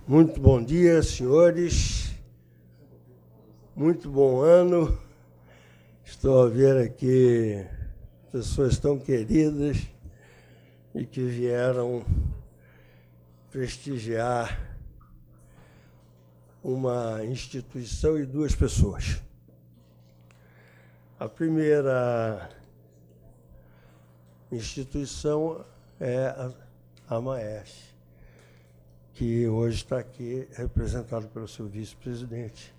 Muito bom dia, senhores. Muito bom ano. Estou a ver aqui pessoas tão queridas e que vieram prestigiar uma instituição e duas pessoas. A primeira instituição é a Maersk, que hoje está aqui representado pelo seu vice-presidente,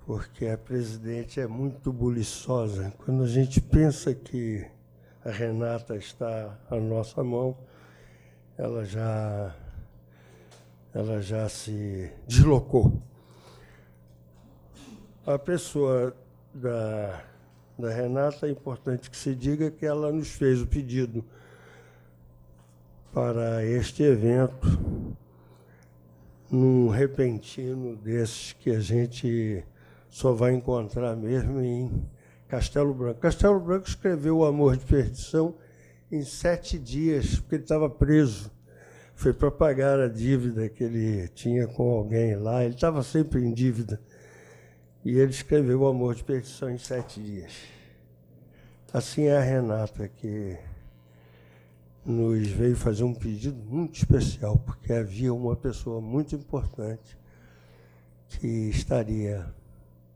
porque a presidente é muito buliçosa. Quando a gente pensa que a Renata está à nossa mão, ela já se deslocou. A pessoa da Renata, é importante que se diga que ela nos fez o pedido para este evento, num repentino desses que a gente só vai encontrar mesmo em Castelo Branco. Castelo Branco escreveu O Amor de Perdição em 7 dias, porque ele estava preso. Foi para pagar a dívida que ele tinha com alguém lá. Ele estava sempre em dívida. E ele escreveu O Amor de Perdição em 7 dias. Assim é a Renata, que nos veio fazer um pedido muito especial, porque havia uma pessoa muito importante que estaria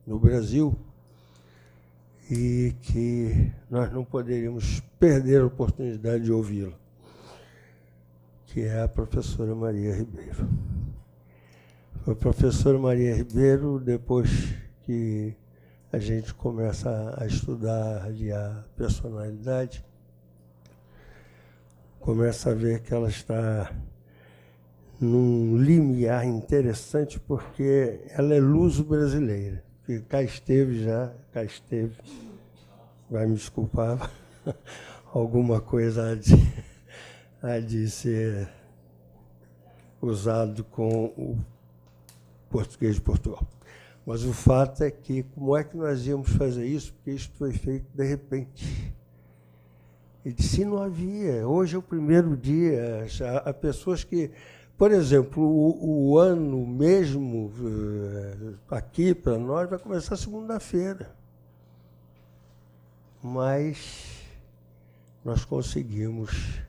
no Brasil e que nós não poderíamos perder a oportunidade de ouvi-la, que é a professora Maria Ribeiro. A professora Maria Ribeiro, depois que a gente começa a estudar a personalidade, começa a ver que ela está num limiar interessante, porque ela é luso-brasileira. Cá esteve, vai me desculpar, alguma coisa há de ser usado com o português de Portugal. Mas o fato é que, como é que nós íamos fazer isso? Porque isso foi feito de repente. Ele disse, não havia. Hoje é o primeiro dia. Há pessoas que, por exemplo, o ano mesmo aqui para nós vai começar segunda-feira. Mas nós conseguimos,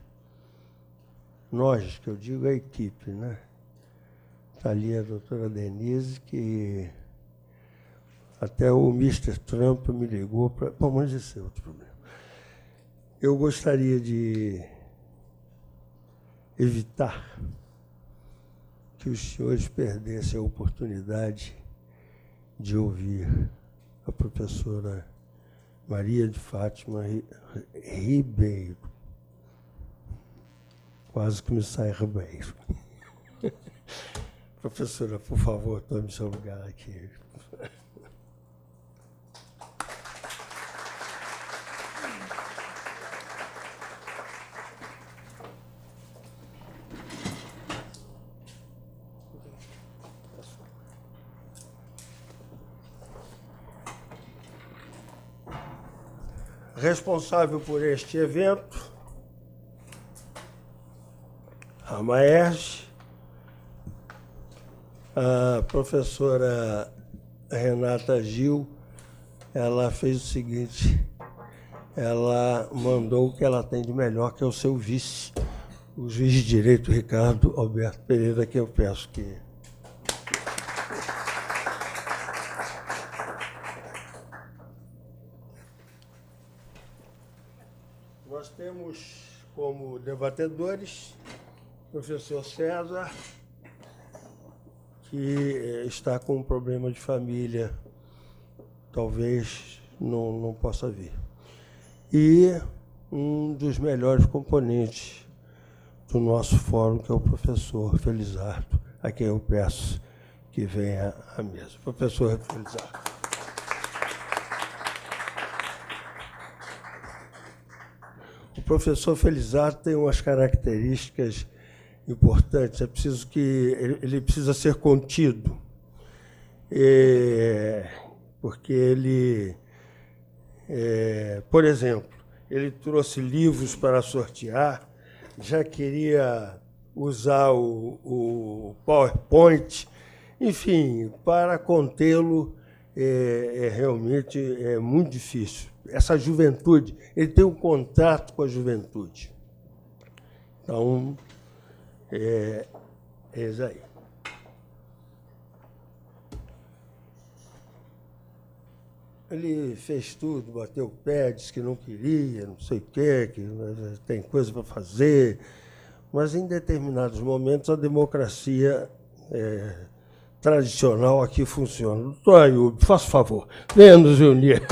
nós, que eu digo a equipe, né? Está ali a doutora Denise, que até o Mr. Trump me ligou para... Bom, mas esse é outro problema. Eu gostaria de evitar que os senhores perdessem a oportunidade de ouvir a professora Maria de Fátima Ribeiro. Quase que me sai Ribeiro. Professora, por favor, tome seu lugar aqui. Responsável por este evento, a Maersk, a professora Renata Gil, ela fez o seguinte, ela mandou o que ela tem de melhor, que é o seu vice, o juiz de direito Ricardo Alberto Pereira, que eu peço que... Nós temos como debatedores o professor César, que está com um problema de família, talvez não possa vir. E um dos melhores componentes do nosso fórum, que é o professor Felizardo, a quem eu peço que venha à mesa. Professor Felizardo. O professor Felizardo tem umas características importantes. É preciso que ele precisa ser contido, porque ele, por exemplo, ele trouxe livros para sortear, já queria usar o PowerPoint, enfim, para contê-lo realmente é muito difícil. Essa juventude, ele tem um contato com a juventude. Então, é isso aí. Ele fez tudo, bateu o pé, disse que não queria, não sei o quê, que tem coisa para fazer, mas em determinados momentos a democracia tradicional aqui funciona. Doutor Ayub, faça favor, venha nos unir.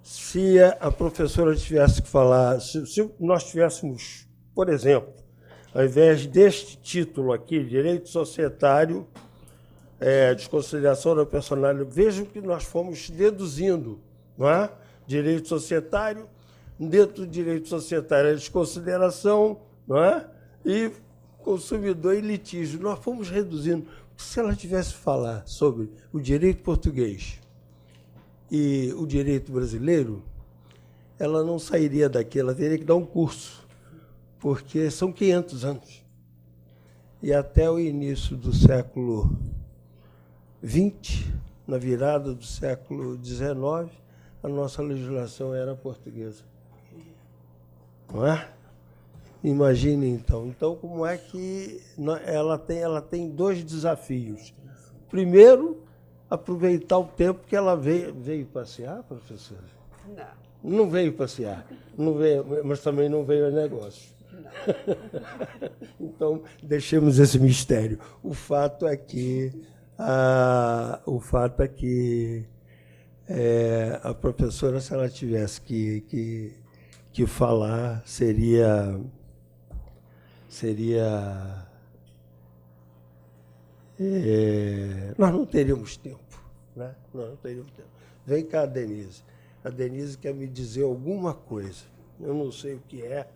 Se a professora tivesse que falar, se nós tivéssemos, por exemplo, ao invés deste título aqui, Direito Societário, desconsideração da personalidade, vejam que nós fomos deduzindo, não é? Direito societário, dentro do direito societário, a desconsideração, não é? E consumidor e litígio. Nós fomos reduzindo. Se ela tivesse que falar sobre o direito português e o direito brasileiro, ela não sairia daqui, ela teria que dar um curso, porque são 500 anos. E até o início do século XX, na virada do século XIX, a nossa legislação era portuguesa. Não é? Imagine, então. Então, como é que ela tem dois desafios. Primeiro, aproveitar o tempo que ela veio passear, professora? Não. Não veio passear, não veio, mas também não veio a negócio. Então, deixemos esse mistério. O fato é que a professora, se ela tivesse que falar, seria nós não teríamos tempo, né? Nós não teríamos tempo. Vem cá, Denise. A Denise quer me dizer alguma coisa. Eu não sei o que é,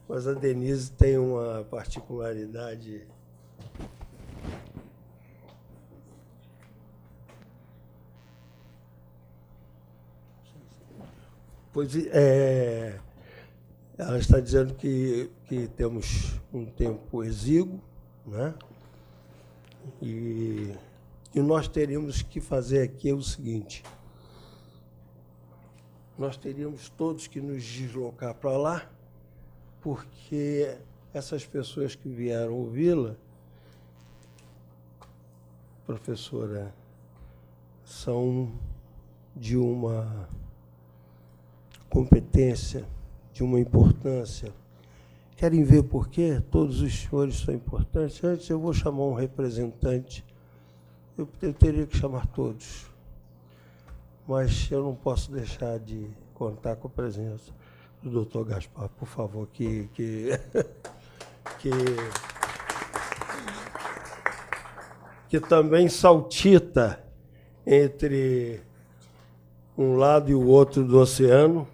mas a Denise tem uma particularidade. Pois ela está dizendo que temos um tempo exíguo, né? E nós teríamos que fazer aqui o seguinte: nós teríamos todos que nos deslocar para lá, porque essas pessoas que vieram ouvi-la, professora, são de uma competência, de uma importância. Querem ver por quê? Todos os senhores são importantes. Antes eu vou chamar um representante. Eu teria que chamar todos. Mas eu não posso deixar de contar com a presença do doutor Gaspar, por favor, que também saltita entre um lado e o outro do oceano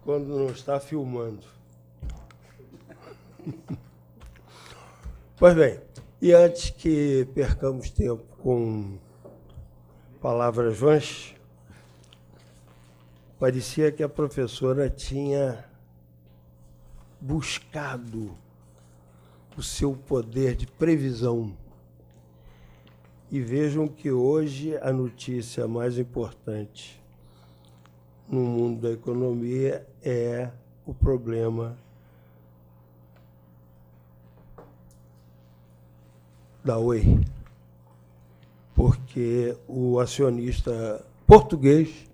quando não está filmando. Pois bem, e antes que percamos tempo com palavras vãs, parecia que a professora tinha buscado o seu poder de previsão. E vejam que hoje a notícia mais importante no mundo da economia é o problema da Oi, porque o acionista português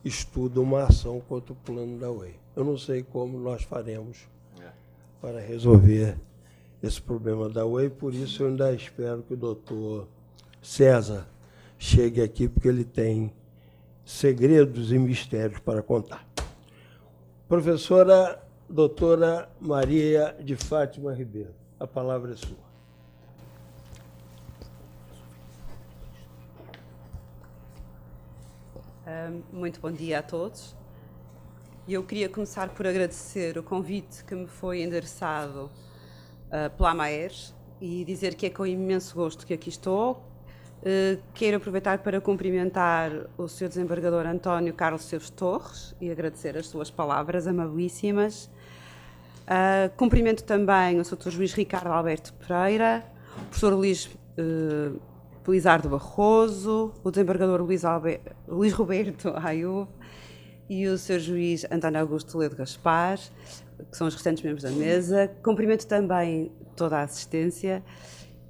estuda uma ação contra o plano da Oi. Eu não sei como nós faremos para resolver esse problema da Oi, por isso eu ainda espero que o doutor César chegue aqui, porque ele tem segredos e mistérios para contar. Professora doutora Maria de Fátima Ribeiro, a palavra é sua. Muito bom dia a todos. Eu queria começar por agradecer o convite que me foi endereçado pela AMAERS e dizer que é com imenso gosto que aqui estou. Quero aproveitar para cumprimentar o Sr. Desembargador António Carlos Seus Torres e agradecer as suas palavras amabilíssimas. Cumprimento também o Sr. Juiz Ricardo Alberto Pereira, o professor Luís Felizardo Barroso, o desembargador Luís Roberto Ayub e o Sr. Juiz António Augusto Toledo Gaspar, que são os restantes membros da mesa. Cumprimento também toda a assistência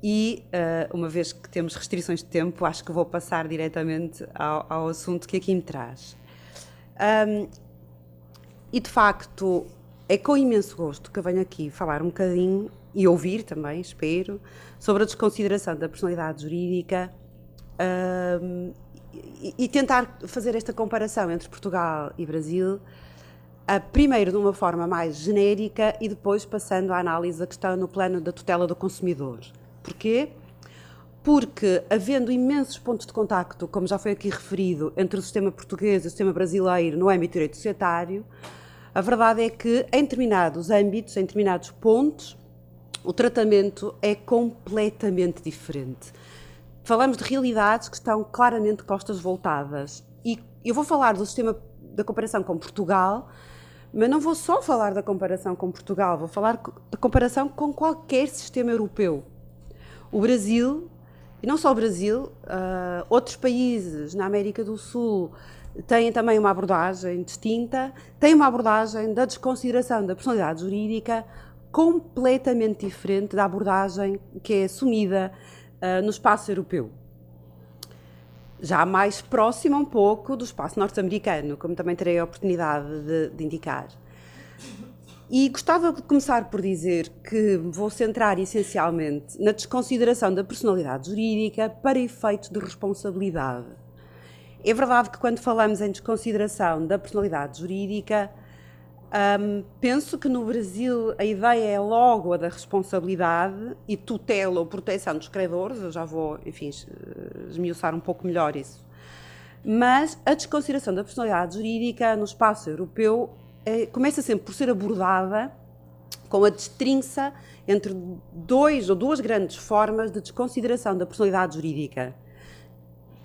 e, uma vez que temos restrições de tempo, acho que vou passar diretamente ao assunto que aqui me traz. E, de facto, é com imenso gosto que eu venho aqui falar um bocadinho e ouvir também, espero, sobre a desconsideração da personalidade jurídica e tentar fazer esta comparação entre Portugal e Brasil, primeiro de uma forma mais genérica e depois passando à análise da questão no plano da tutela do consumidor. Porquê? Porque, havendo imensos pontos de contacto, como já foi aqui referido, entre o sistema português e o sistema brasileiro no âmbito do direito societário, a verdade é que, em determinados âmbitos, em determinados pontos, o tratamento é completamente diferente. Falamos de realidades que estão claramente costas voltadas. E eu vou falar do sistema da comparação com Portugal, mas não vou só falar da comparação com Portugal, vou falar da comparação com qualquer sistema europeu. O Brasil, e não só o Brasil, outros países na América do Sul têm também uma abordagem distinta, têm uma abordagem da desconsideração da personalidade jurídica completamente diferente da abordagem que é assumida no espaço europeu. Já mais próxima um pouco do espaço norte-americano, como também terei a oportunidade de indicar. E gostava de começar por dizer que vou centrar essencialmente na desconsideração da personalidade jurídica para efeitos de responsabilidade. É verdade que quando falamos em desconsideração da personalidade jurídica, penso que no Brasil a ideia é logo a da responsabilidade e tutela ou proteção dos credores, eu já vou, enfim, esmiuçar um pouco melhor isso. Mas a desconsideração da personalidade jurídica no espaço europeu começa sempre por ser abordada com a distinção entre duas grandes formas de desconsideração da personalidade jurídica,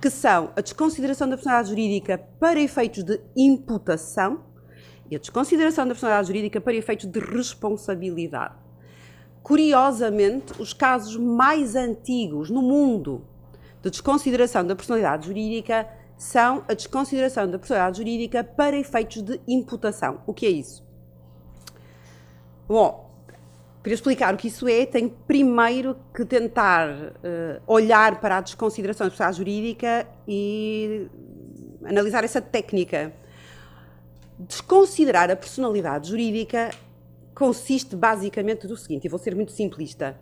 que são a desconsideração da personalidade jurídica para efeitos de imputação e a desconsideração da personalidade jurídica para efeitos de responsabilidade. Curiosamente, os casos mais antigos no mundo de desconsideração da personalidade jurídica são a desconsideração da personalidade jurídica para efeitos de imputação. O que é isso? Bom, para explicar o que isso é, tenho primeiro que tentar olhar para a desconsideração da personalidade jurídica e analisar essa técnica. Desconsiderar a personalidade jurídica consiste basicamente do seguinte, e vou ser muito simplista.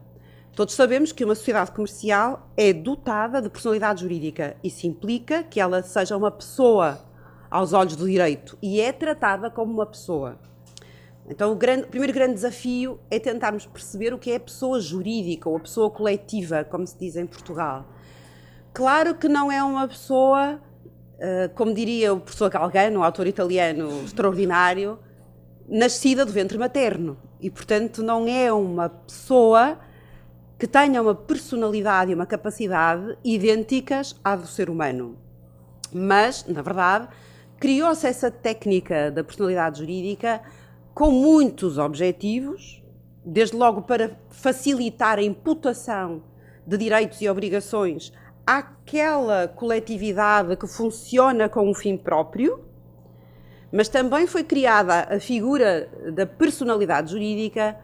Todos sabemos que uma sociedade comercial é dotada de personalidade jurídica. Isso implica que ela seja uma pessoa aos olhos do direito e é tratada como uma pessoa. Então, o primeiro grande desafio é tentarmos perceber o que é a pessoa jurídica ou a pessoa coletiva, como se diz em Portugal. Claro que não é uma pessoa, como diria o professor Galgano, um autor italiano extraordinário, nascida do ventre materno. E, portanto, não é uma pessoa que tenha uma personalidade e uma capacidade idênticas à do ser humano. Mas, na verdade, criou-se essa técnica da personalidade jurídica com muitos objetivos, desde logo para facilitar a imputação de direitos e obrigações àquela coletividade que funciona com um fim próprio, Mas também foi criada a figura da personalidade jurídica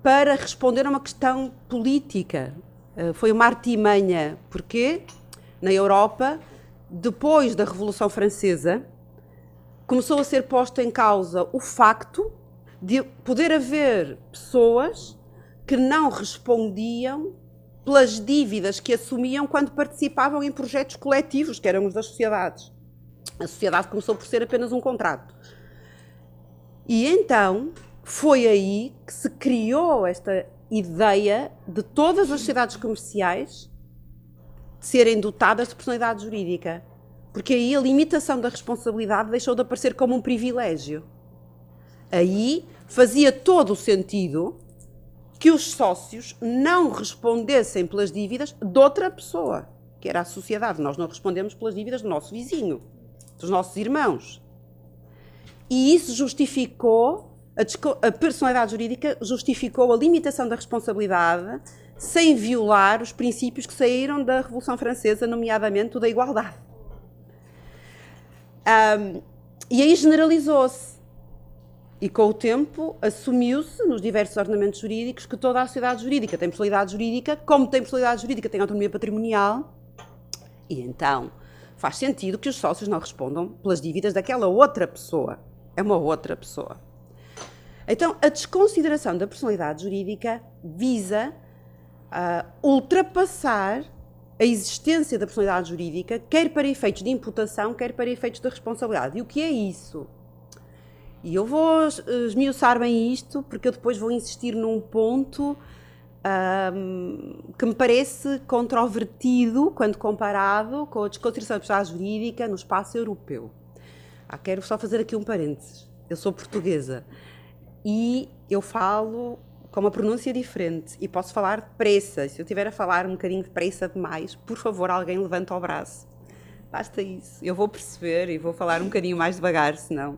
para responder a uma questão política. Foi uma artimanha. Porquê? Na Europa, depois da Revolução Francesa, começou a ser posto em causa o facto de poder haver pessoas que não respondiam pelas dívidas que assumiam quando participavam em projetos coletivos, que eram os das sociedades. A sociedade começou por ser apenas um contrato. E então foi aí que se criou esta ideia de todas as sociedades comerciais serem dotadas de personalidade jurídica. Porque aí a limitação da responsabilidade deixou de aparecer como um privilégio. Aí fazia todo o sentido que os sócios não respondessem pelas dívidas de outra pessoa, que era a sociedade. Nós não respondemos pelas dívidas do nosso vizinho, dos nossos irmãos. E isso justificou, a personalidade jurídica justificou a limitação da responsabilidade sem violar os princípios que saíram da Revolução Francesa, nomeadamente o da igualdade. E aí generalizou-se. E com o tempo assumiu-se nos diversos ordenamentos jurídicos que toda a sociedade jurídica tem personalidade jurídica, como tem personalidade jurídica tem autonomia patrimonial, e então faz sentido que os sócios não respondam pelas dívidas daquela outra pessoa. É uma outra pessoa. Então, a desconsideração da personalidade jurídica visa ultrapassar a existência da personalidade jurídica, quer para efeitos de imputação, quer para efeitos de responsabilidade. E o que é isso? E eu vou esmiuçar bem isto, porque eu depois vou insistir num ponto que me parece controvertido quando comparado com a desconsideração da personalidade jurídica no espaço europeu. Quero só fazer aqui um parênteses. Eu sou portuguesa e eu falo com uma pronúncia diferente e posso falar depressa. E se eu estiver a falar um bocadinho depressa demais, por favor, alguém levanta o braço. Basta isso. Eu vou perceber e vou falar um bocadinho mais devagar, senão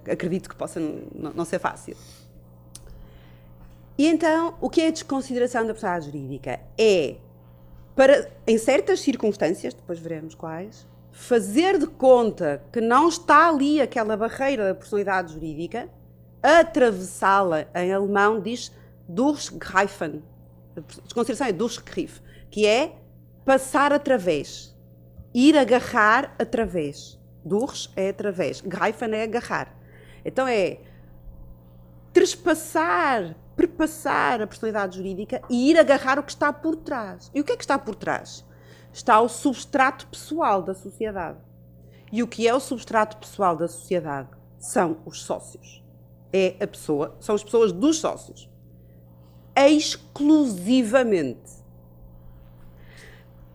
acredito que possa não ser fácil. E então, o que é a desconsideração da personalidade jurídica? É, em certas circunstâncias, depois veremos quais, fazer de conta que não está ali aquela barreira da personalidade jurídica, atravessá-la, em alemão diz durchgreifen, a desconsideração é durchgriff, que é passar através, ir agarrar através. Durch é através, greifen é agarrar. Então é trespassar, perpassar a personalidade jurídica e ir agarrar o que está por trás. E o que é que está por trás? Está o substrato pessoal da sociedade. E o que é o substrato pessoal da sociedade? São os sócios. São as pessoas dos sócios. Exclusivamente.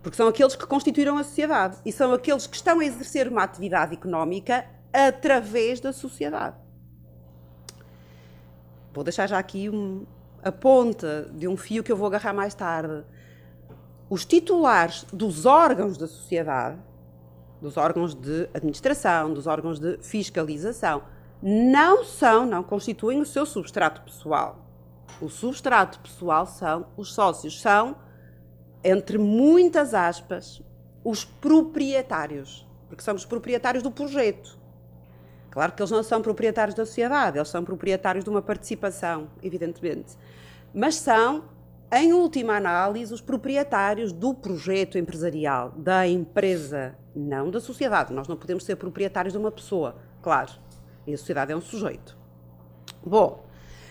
Porque são aqueles que constituíram a sociedade e são aqueles que estão a exercer uma atividade económica através da sociedade. Vou deixar já aqui a ponta de um fio que eu vou agarrar mais tarde. Os titulares dos órgãos da sociedade, dos órgãos de administração, dos órgãos de fiscalização, não constituem o seu substrato pessoal. O substrato pessoal são os sócios, são, entre muitas aspas, os proprietários, porque são os proprietários do projeto. Claro que eles não são proprietários da sociedade, eles são proprietários de uma participação, evidentemente, mas são, em última análise, os proprietários do projeto empresarial, da empresa, não da sociedade. Nós não podemos ser proprietários de uma pessoa, claro, e a sociedade é um sujeito. Bom,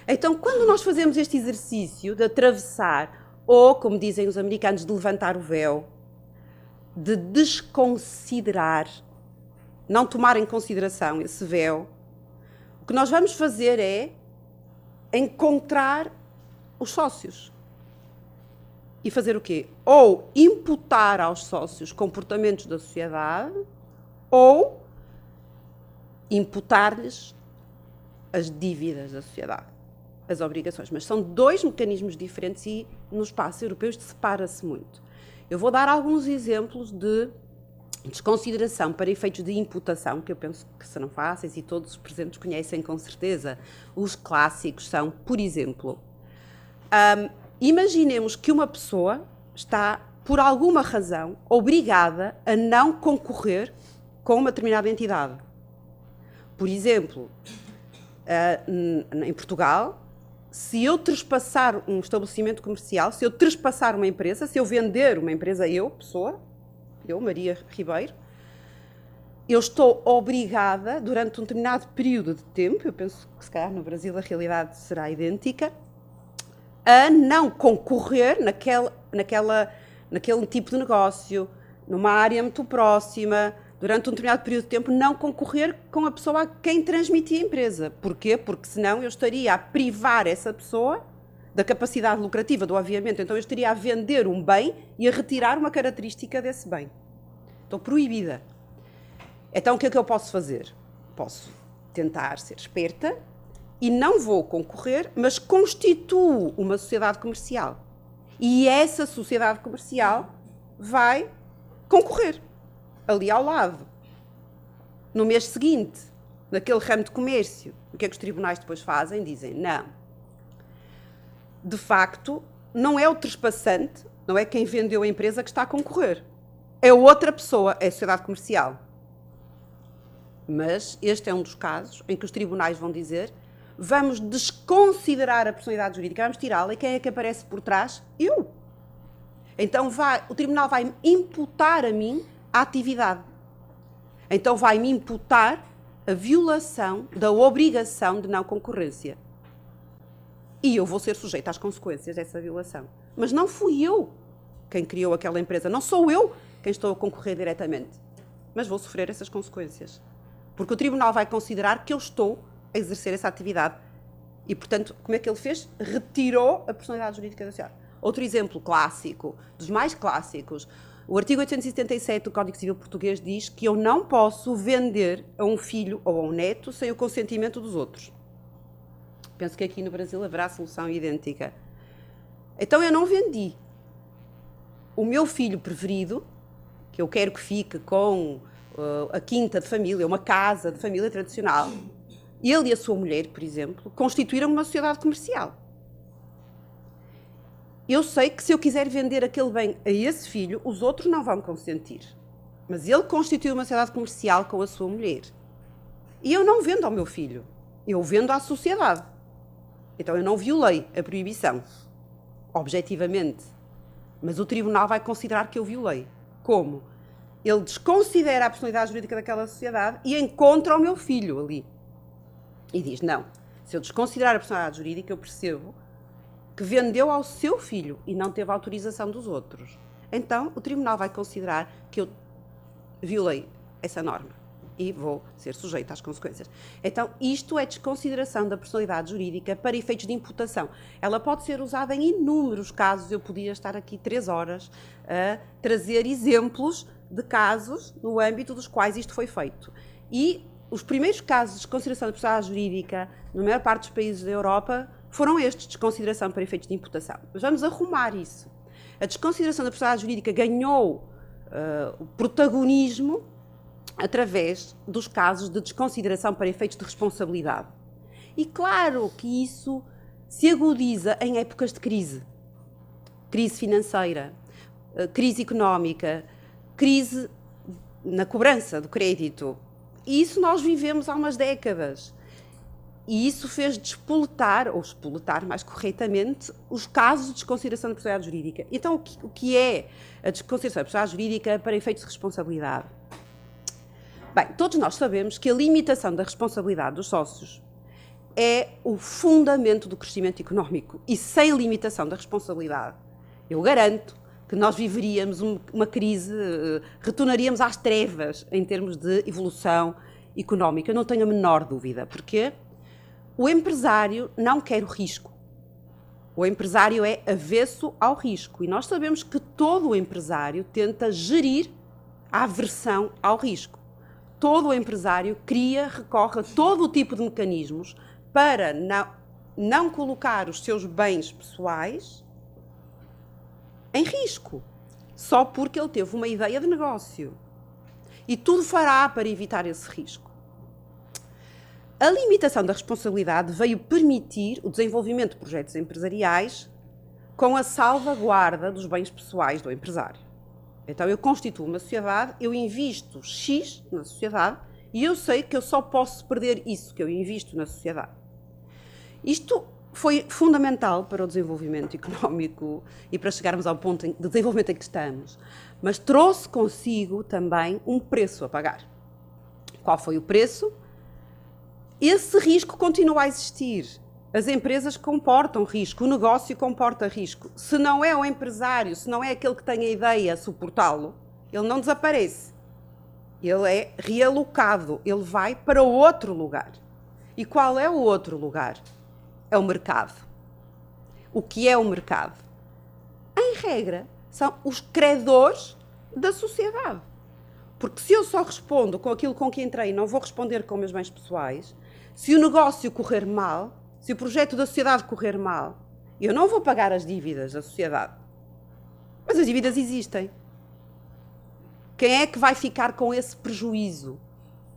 então quando nós fazemos este exercício de atravessar, ou, como dizem os americanos, de levantar o véu, de desconsiderar, não tomar em consideração esse véu, o que nós vamos fazer é encontrar os sócios. E fazer o quê? Ou imputar aos sócios comportamentos da sociedade, ou imputar-lhes as dívidas da sociedade, as obrigações. Mas são dois mecanismos diferentes e no espaço europeu isto separa-se muito. Eu vou dar alguns exemplos de desconsideração para efeitos de imputação, que eu penso que serão fáceis e todos os presentes conhecem com certeza. Os clássicos são, por exemplo, imaginemos que uma pessoa está, por alguma razão, obrigada a não concorrer com uma determinada entidade. Por exemplo, em Portugal, se eu trespassar um estabelecimento comercial, se eu trespassar uma empresa, se eu vender uma empresa, eu, Maria Ribeiro, eu estou obrigada, durante um determinado período de tempo, eu penso que se calhar no Brasil a realidade será idêntica, a não concorrer naquele tipo de negócio, numa área muito próxima, durante um determinado período de tempo, não concorrer com a pessoa a quem transmitia a empresa. Porquê? Porque senão eu estaria a privar essa pessoa da capacidade lucrativa do aviamento. Então eu estaria a vender um bem e a retirar uma característica desse bem. Estou proibida. Então o que é que eu posso fazer? Posso tentar ser esperta e não vou concorrer, mas constituo uma sociedade comercial. E essa sociedade comercial vai concorrer ali ao lado. No mês seguinte, naquele ramo de comércio, o que é que os tribunais depois fazem? Dizem, não. De facto, não é o trespassante, não é quem vendeu a empresa que está a concorrer. É outra pessoa, é a sociedade comercial. Mas este é um dos casos em que os tribunais vão dizer vamos desconsiderar a personalidade jurídica, vamos tirá-la, e quem é que aparece por trás? Eu. Então o tribunal vai imputar a mim a atividade. Então vai-me imputar a violação da obrigação de não concorrência. E eu vou ser sujeita às consequências dessa violação. Mas não fui eu quem criou aquela empresa, não sou eu quem estou a concorrer diretamente. Mas vou sofrer essas consequências. Porque o tribunal vai considerar que eu estou a exercer essa atividade. E, portanto, como é que ele fez? Retirou a personalidade jurídica da sociedade. Outro exemplo clássico, dos mais clássicos, o artigo 877 do Código Civil Português diz que eu não posso vender a um filho ou a um neto sem o consentimento dos outros. Penso que aqui no Brasil haverá solução idêntica. Então eu não vendi. O meu filho preferido, que eu quero que fique com a quinta de família, uma casa de família tradicional, ele e a sua mulher, por exemplo, constituíram uma sociedade comercial. Eu sei que se eu quiser vender aquele bem a esse filho, os outros não vão consentir. Mas ele constituiu uma sociedade comercial com a sua mulher. E eu não vendo ao meu filho, eu vendo à sociedade. Então eu não violei a proibição, objetivamente. Mas o tribunal vai considerar que eu violei. Como? Ele desconsidera a personalidade jurídica daquela sociedade e encontra o meu filho ali. E diz, não, se eu desconsiderar a personalidade jurídica, eu percebo que vendeu ao seu filho e não teve autorização dos outros. Então, o tribunal vai considerar que eu violei essa norma e vou ser sujeita às consequências. Então, isto é desconsideração da personalidade jurídica para efeitos de imputação. Ela pode ser usada em inúmeros casos. Eu podia estar aqui 3 horas a trazer exemplos de casos no âmbito dos quais isto foi feito. E os primeiros casos de desconsideração da personalidade jurídica, na maior parte dos países da Europa, foram estes, desconsideração para efeitos de imputação. Mas vamos arrumar isso. A desconsideração da personalidade jurídica ganhou o protagonismo através dos casos de desconsideração para efeitos de responsabilidade. E claro que isso se agudiza em épocas de crise. Crise financeira, crise económica, crise na cobrança do crédito. E isso nós vivemos há umas décadas. E isso fez despoletar, ou espoletar mais corretamente, os casos de desconsideração da personalidade jurídica. Então, o que é a desconsideração da personalidade jurídica para efeitos de responsabilidade? Bem, todos nós sabemos que a limitação da responsabilidade dos sócios é o fundamento do crescimento económico. E sem limitação da responsabilidade, eu garanto que nós viveríamos uma crise, retornaríamos às trevas em termos de evolução económica. Eu não tenho a menor dúvida. Porquê? O empresário não quer o risco. O empresário é avesso ao risco. E nós sabemos que todo o empresário tenta gerir a aversão ao risco. Todo o empresário recorre a todo o tipo de mecanismos para não colocar os seus bens pessoais em risco, só porque ele teve uma ideia de negócio. E tudo fará para evitar esse risco. A limitação da responsabilidade veio permitir o desenvolvimento de projetos empresariais com a salvaguarda dos bens pessoais do empresário. Então, eu constituo uma sociedade, eu invisto X na sociedade E eu sei que eu só posso perder isso que eu invisto na sociedade. Isto foi fundamental para o desenvolvimento económico e para chegarmos ao ponto de desenvolvimento em que estamos, mas trouxe consigo também um preço a pagar. Qual foi o preço? Esse risco continua a existir. As empresas comportam risco, o negócio comporta risco. Se não é o empresário, se não é aquele que tem a ideia a suportá-lo, ele não desaparece. Ele é realocado, ele vai para outro lugar. E qual é o outro lugar? É o mercado. O que é o mercado? Em regra, são os credores da sociedade. Porque se eu só respondo com aquilo com que entrei e não vou responder com meus bens pessoais, se o negócio correr mal, se o projeto da sociedade correr mal, eu não vou pagar as dívidas da sociedade. Mas as dívidas existem. Quem é que vai ficar com esse prejuízo?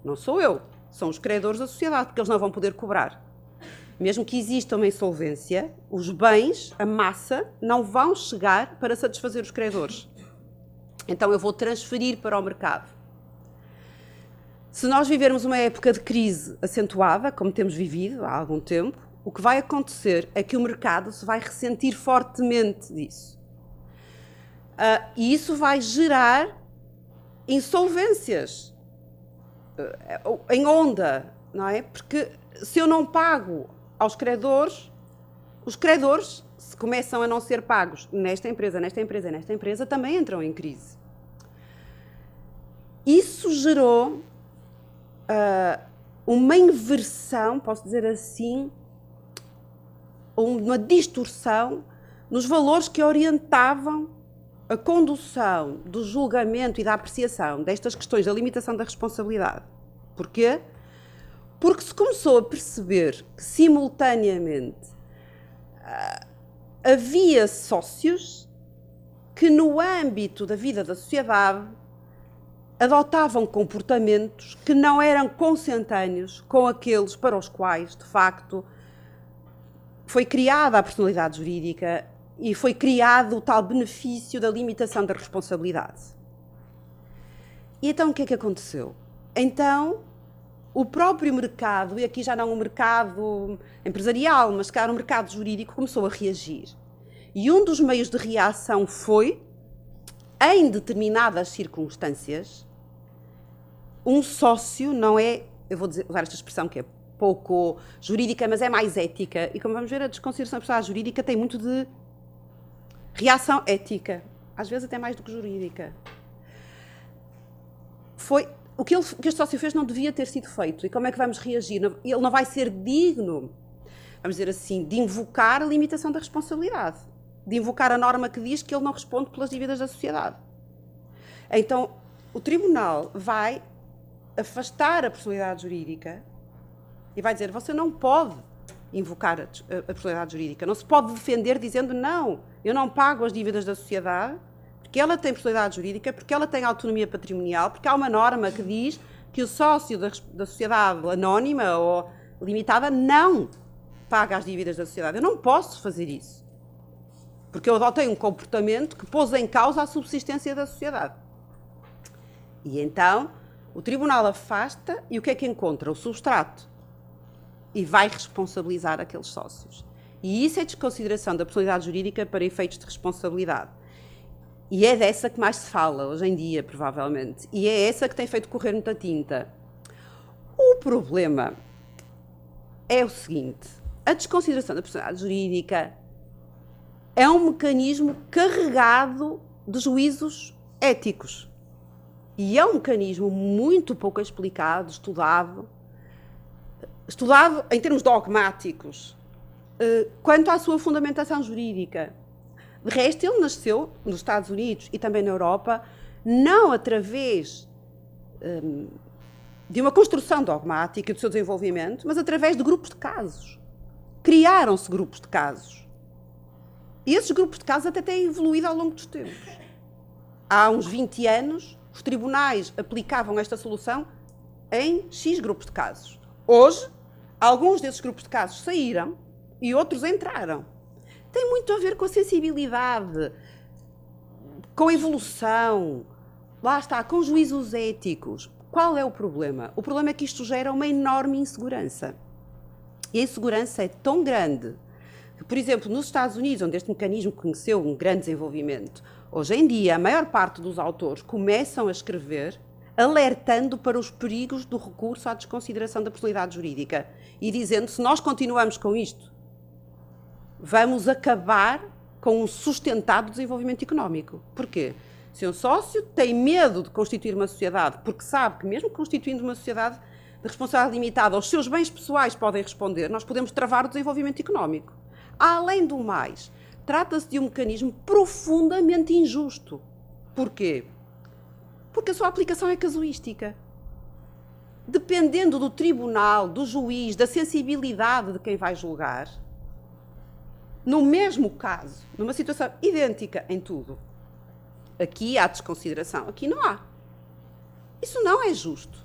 Não sou eu, são os credores da sociedade, porque eles não vão poder cobrar. Mesmo que exista uma insolvência, os bens, a massa, não vão chegar para satisfazer os credores. Então eu vou transferir para o mercado. Se nós vivermos uma época de crise acentuada, como temos vivido há algum tempo, o que vai acontecer é que o mercado se vai ressentir fortemente disso. E isso vai gerar insolvências em onda, não é? Porque se eu não pago aos credores, os credores, se começam a não ser pagos nesta empresa, também entram em crise. Isso gerou uma inversão, posso dizer assim, uma distorção nos valores que orientavam a condução do julgamento e da apreciação destas questões da limitação da responsabilidade. Porquê? Porque se começou a perceber que, simultaneamente, havia sócios que, no âmbito da vida da sociedade, adotavam comportamentos que não eram consentâneos com aqueles para os quais, de facto, foi criada a personalidade jurídica e foi criado o tal benefício da limitação da responsabilidade. E então o que é que aconteceu? Então, o próprio mercado, e aqui já não um mercado empresarial, mas claro, o mercado jurídico começou a reagir. E um dos meios de reação foi, em determinadas circunstâncias, um sócio, não é, eu vou usar esta expressão que é pouco jurídica, mas é mais ética, e como vamos ver, a desconsideração da personalidade jurídica tem muito de reação ética, às vezes até mais do que jurídica. Foi o que este sócio fez não devia ter sido feito. E como é que vamos reagir? Ele não vai ser digno, vamos dizer assim, de invocar a limitação da responsabilidade, de invocar a norma que diz que ele não responde pelas dívidas da sociedade. Então, o tribunal vai afastar a personalidade jurídica e vai dizer, você não pode invocar a personalidade jurídica, não se pode defender dizendo, não, eu não pago as dívidas da sociedade, porque ela tem personalidade jurídica, porque ela tem autonomia patrimonial, porque há uma norma que diz que o sócio da sociedade anónima ou limitada não paga as dívidas da sociedade. Eu não posso fazer isso, porque eu adotei um comportamento que pôs em causa a subsistência da sociedade. E então, o tribunal afasta e o que é que encontra? O substrato. E vai responsabilizar aqueles sócios. E isso é desconsideração da personalidade jurídica para efeitos de responsabilidade. E é dessa que mais se fala hoje em dia, provavelmente. E é essa que tem feito correr muita tinta. O problema é o seguinte: a desconsideração da personalidade jurídica é um mecanismo carregado de juízos éticos. E é um mecanismo muito pouco explicado, estudado em termos dogmáticos, quanto à sua fundamentação jurídica. De resto, ele nasceu nos Estados Unidos e também na Europa, não através de uma construção dogmática do seu desenvolvimento, mas através de grupos de casos. Criaram-se grupos de casos. E esses grupos de casos até têm evoluído ao longo dos tempos. Há uns 20 anos, os tribunais aplicavam esta solução em X grupos de casos. Hoje, alguns desses grupos de casos saíram e outros entraram. Tem muito a ver com a sensibilidade, com a evolução, lá está, com juízos éticos, qual é o problema? O problema é que isto gera uma enorme insegurança. E a insegurança é tão grande que, por exemplo, nos Estados Unidos, onde este mecanismo conheceu um grande desenvolvimento, hoje em dia a maior parte dos autores começam a escrever alertando para os perigos do recurso à desconsideração da personalidade jurídica e dizendo, se nós continuamos com isto, vamos acabar com um sustentado desenvolvimento económico. Porquê? Se um sócio tem medo de constituir uma sociedade, porque sabe que mesmo constituindo uma sociedade de responsabilidade limitada, os seus bens pessoais podem responder, nós podemos travar o desenvolvimento económico. Além do mais, trata-se de um mecanismo profundamente injusto. Porquê? Porque a sua aplicação é casuística. Dependendo do tribunal, do juiz, da sensibilidade de quem vai julgar, no mesmo caso, numa situação idêntica em tudo, aqui há desconsideração, aqui não há. Isso não é justo.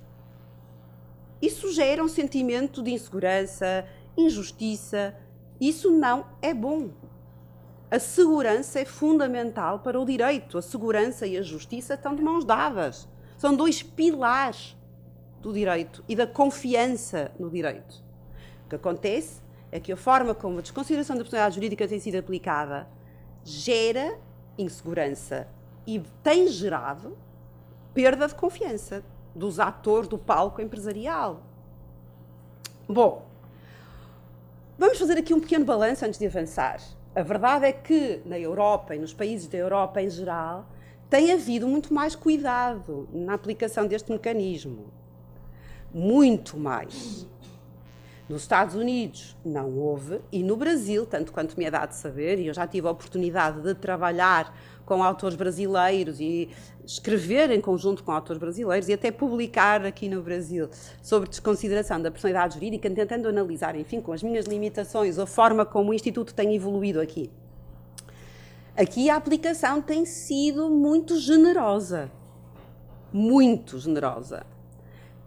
Isso gera um sentimento de insegurança, injustiça. Isso não é bom. A segurança é fundamental para o direito. A segurança e a justiça estão de mãos dadas. São dois pilares do direito e da confiança no direito. O que acontece é que a forma como a desconsideração da personalidade jurídica tem sido aplicada gera insegurança e tem gerado perda de confiança dos atores do palco empresarial. Bom, vamos fazer aqui um pequeno balanço antes de avançar. A verdade é que na Europa e nos países da Europa em geral tem havido muito mais cuidado na aplicação deste mecanismo. Muito mais. Nos Estados Unidos não houve, e no Brasil, tanto quanto me é dado saber, e eu já tive a oportunidade de trabalhar com autores brasileiros e escrever em conjunto com autores brasileiros e até publicar aqui no Brasil sobre desconsideração da personalidade jurídica, tentando analisar, enfim, com as minhas limitações, a forma como o Instituto tem evoluído aqui. Aqui a aplicação tem sido muito generosa. Muito generosa.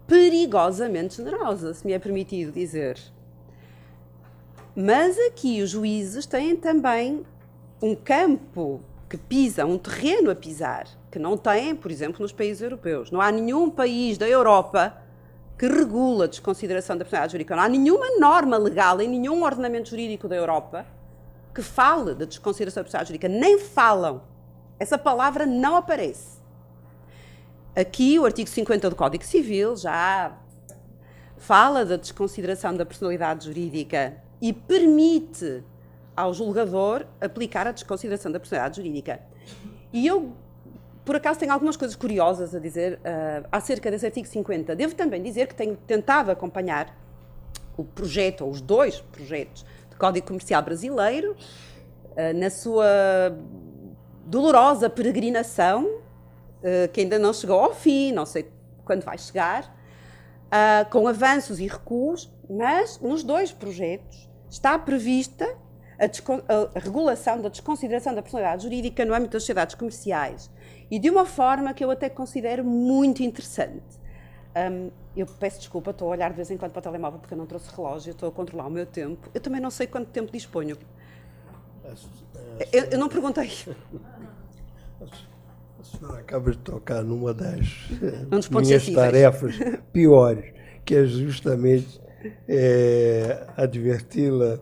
Perigosamente generosa, se me é permitido dizer. Mas aqui os juízes têm também um campo que pisam, um terreno a pisar, que não têm, por exemplo, nos países europeus. Não há nenhum país da Europa que regula a desconsideração da personalidade jurídica. Não há nenhuma norma legal em nenhum ordenamento jurídico da Europa que fale da desconsideração da personalidade jurídica. Nem falam. Essa palavra não aparece. Aqui, o artigo 50 do Código Civil já fala da desconsideração da personalidade jurídica e permite ao julgador aplicar a desconsideração da personalidade jurídica. E eu, por acaso, tenho algumas coisas curiosas a dizer acerca desse artigo 50. Devo também dizer que tenho tentado acompanhar o projeto, ou os dois projetos, do Código Comercial Brasileiro, na sua dolorosa peregrinação, que ainda não chegou ao fim, não sei quando vai chegar, com avanços e recuos, mas nos dois projetos está prevista a regulação da desconsideração da personalidade jurídica no âmbito das sociedades comerciais e de uma forma que eu até considero muito interessante. Eu peço desculpa, estou a olhar de vez em quando para o telemóvel porque eu não trouxe relógio, estou a controlar o meu tempo. Eu também não sei quanto tempo disponho. Eu não perguntei. A senhora acaba de tocar numa das minhas tarefas piores, que é justamente adverti-la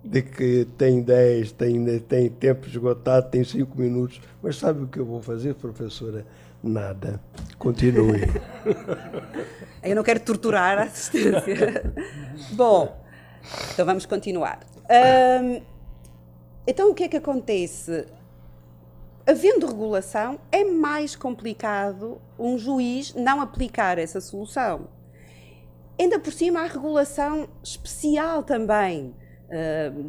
de que tem 10, tem tempo esgotado, tem 5 minutos. Mas sabe o que eu vou fazer, professora? Nada. Continue. Eu não quero torturar a assistência. Bom, então vamos continuar. Então o que é que acontece? Havendo regulação, é mais complicado um juiz não aplicar essa solução. Ainda por cima, há regulação especial também.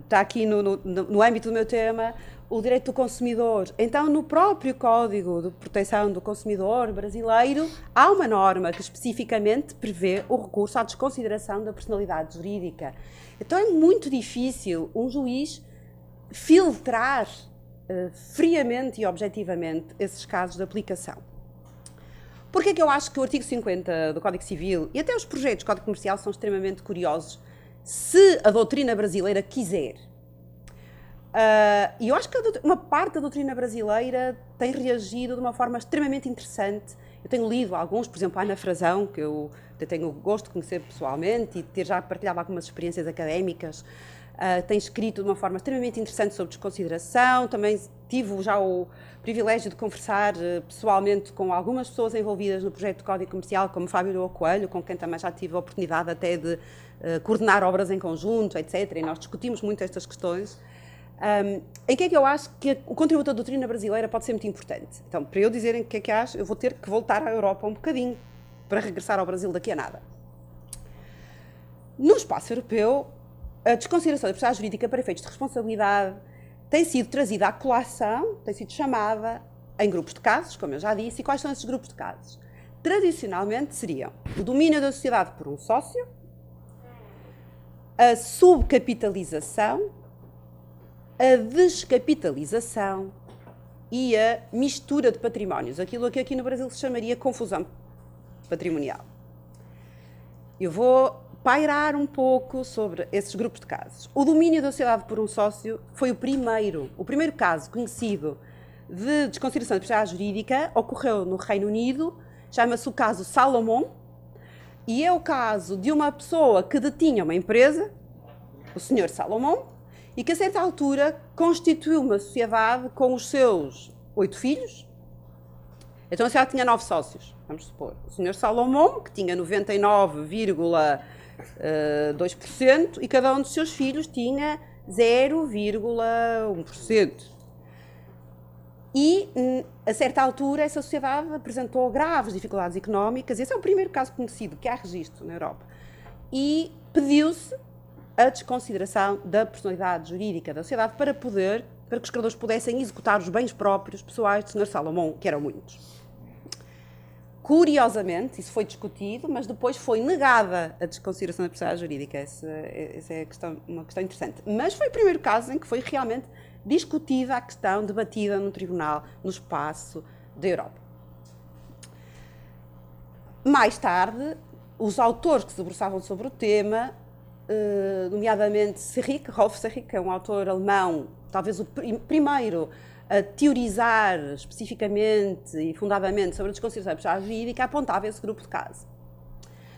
Está aqui no âmbito do meu tema, o direito do consumidor. Então, no próprio Código de Proteção do Consumidor brasileiro, há uma norma que especificamente prevê o recurso à desconsideração da personalidade jurídica. Então, é muito difícil um juiz filtrar friamente e objetivamente esses casos de aplicação. Porquê é que eu acho que o artigo 50 do Código Civil e até os projetos do Código Comercial são extremamente curiosos, se a doutrina brasileira quiser? E eu acho que uma parte da doutrina brasileira tem reagido de uma forma extremamente interessante Eu tenho lido alguns, por exemplo, a Ana Frazão, que eu tenho o gosto de conhecer pessoalmente e de ter já partilhado algumas experiências académicas. Tem escrito de uma forma extremamente interessante sobre desconsideração. Também tive já o privilégio de conversar pessoalmente com algumas pessoas envolvidas no projeto de Código Comercial, como Fábio Coelho, com quem também já tive a oportunidade até de coordenar obras em conjunto, etc. E nós discutimos muito estas questões. Em que é que eu acho que o contributo da doutrina brasileira pode ser muito importante? Então, para eu dizer em que é que acho, eu vou ter que voltar à Europa um bocadinho para regressar ao Brasil daqui a nada. No espaço europeu, a desconsideração da personalidade jurídica para efeitos de responsabilidade tem sido trazida à colação, tem sido chamada em grupos de casos, como eu já disse. E quais são esses grupos de casos? Tradicionalmente seriam o domínio da sociedade por um sócio, a subcapitalização, a descapitalização e a mistura de patrimónios, aquilo que aqui no Brasil se chamaria confusão patrimonial. Eu vou pairar um pouco sobre esses grupos de casos. O domínio da sociedade por um sócio foi o primeiro caso conhecido de desconsideração de personalidade jurídica, ocorreu no Reino Unido, chama-se o caso Salomon, e é o caso de uma pessoa que detinha uma empresa, o Sr. Salomon, e que a certa altura constituiu uma sociedade com os seus 8 filhos. Então a sociedade tinha 9 sócios, vamos supor. O Sr. Salomon, que tinha 99,2%, e cada um dos seus filhos tinha 0,1%. E, a certa altura, essa sociedade apresentou graves dificuldades económicas. Esse é o primeiro caso conhecido que há registro na Europa. E pediu-se a desconsideração da personalidade jurídica da sociedade para que os credores pudessem executar os bens próprios pessoais do Sr. Salomon, que eram muitos. Curiosamente, isso foi discutido, mas depois foi negada a desconsideração da personalidade jurídica. Essa é uma questão interessante. Mas foi o primeiro caso em que foi realmente discutida a questão, debatida no tribunal, no espaço da Europa. Mais tarde, os autores que se debruçavam sobre o tema, nomeadamente Rolf Serrick, que é um autor alemão, talvez o primeiro a teorizar especificamente e fundadamente sobre a desconsideração da personalidade jurídica, apontava esse grupo de casos.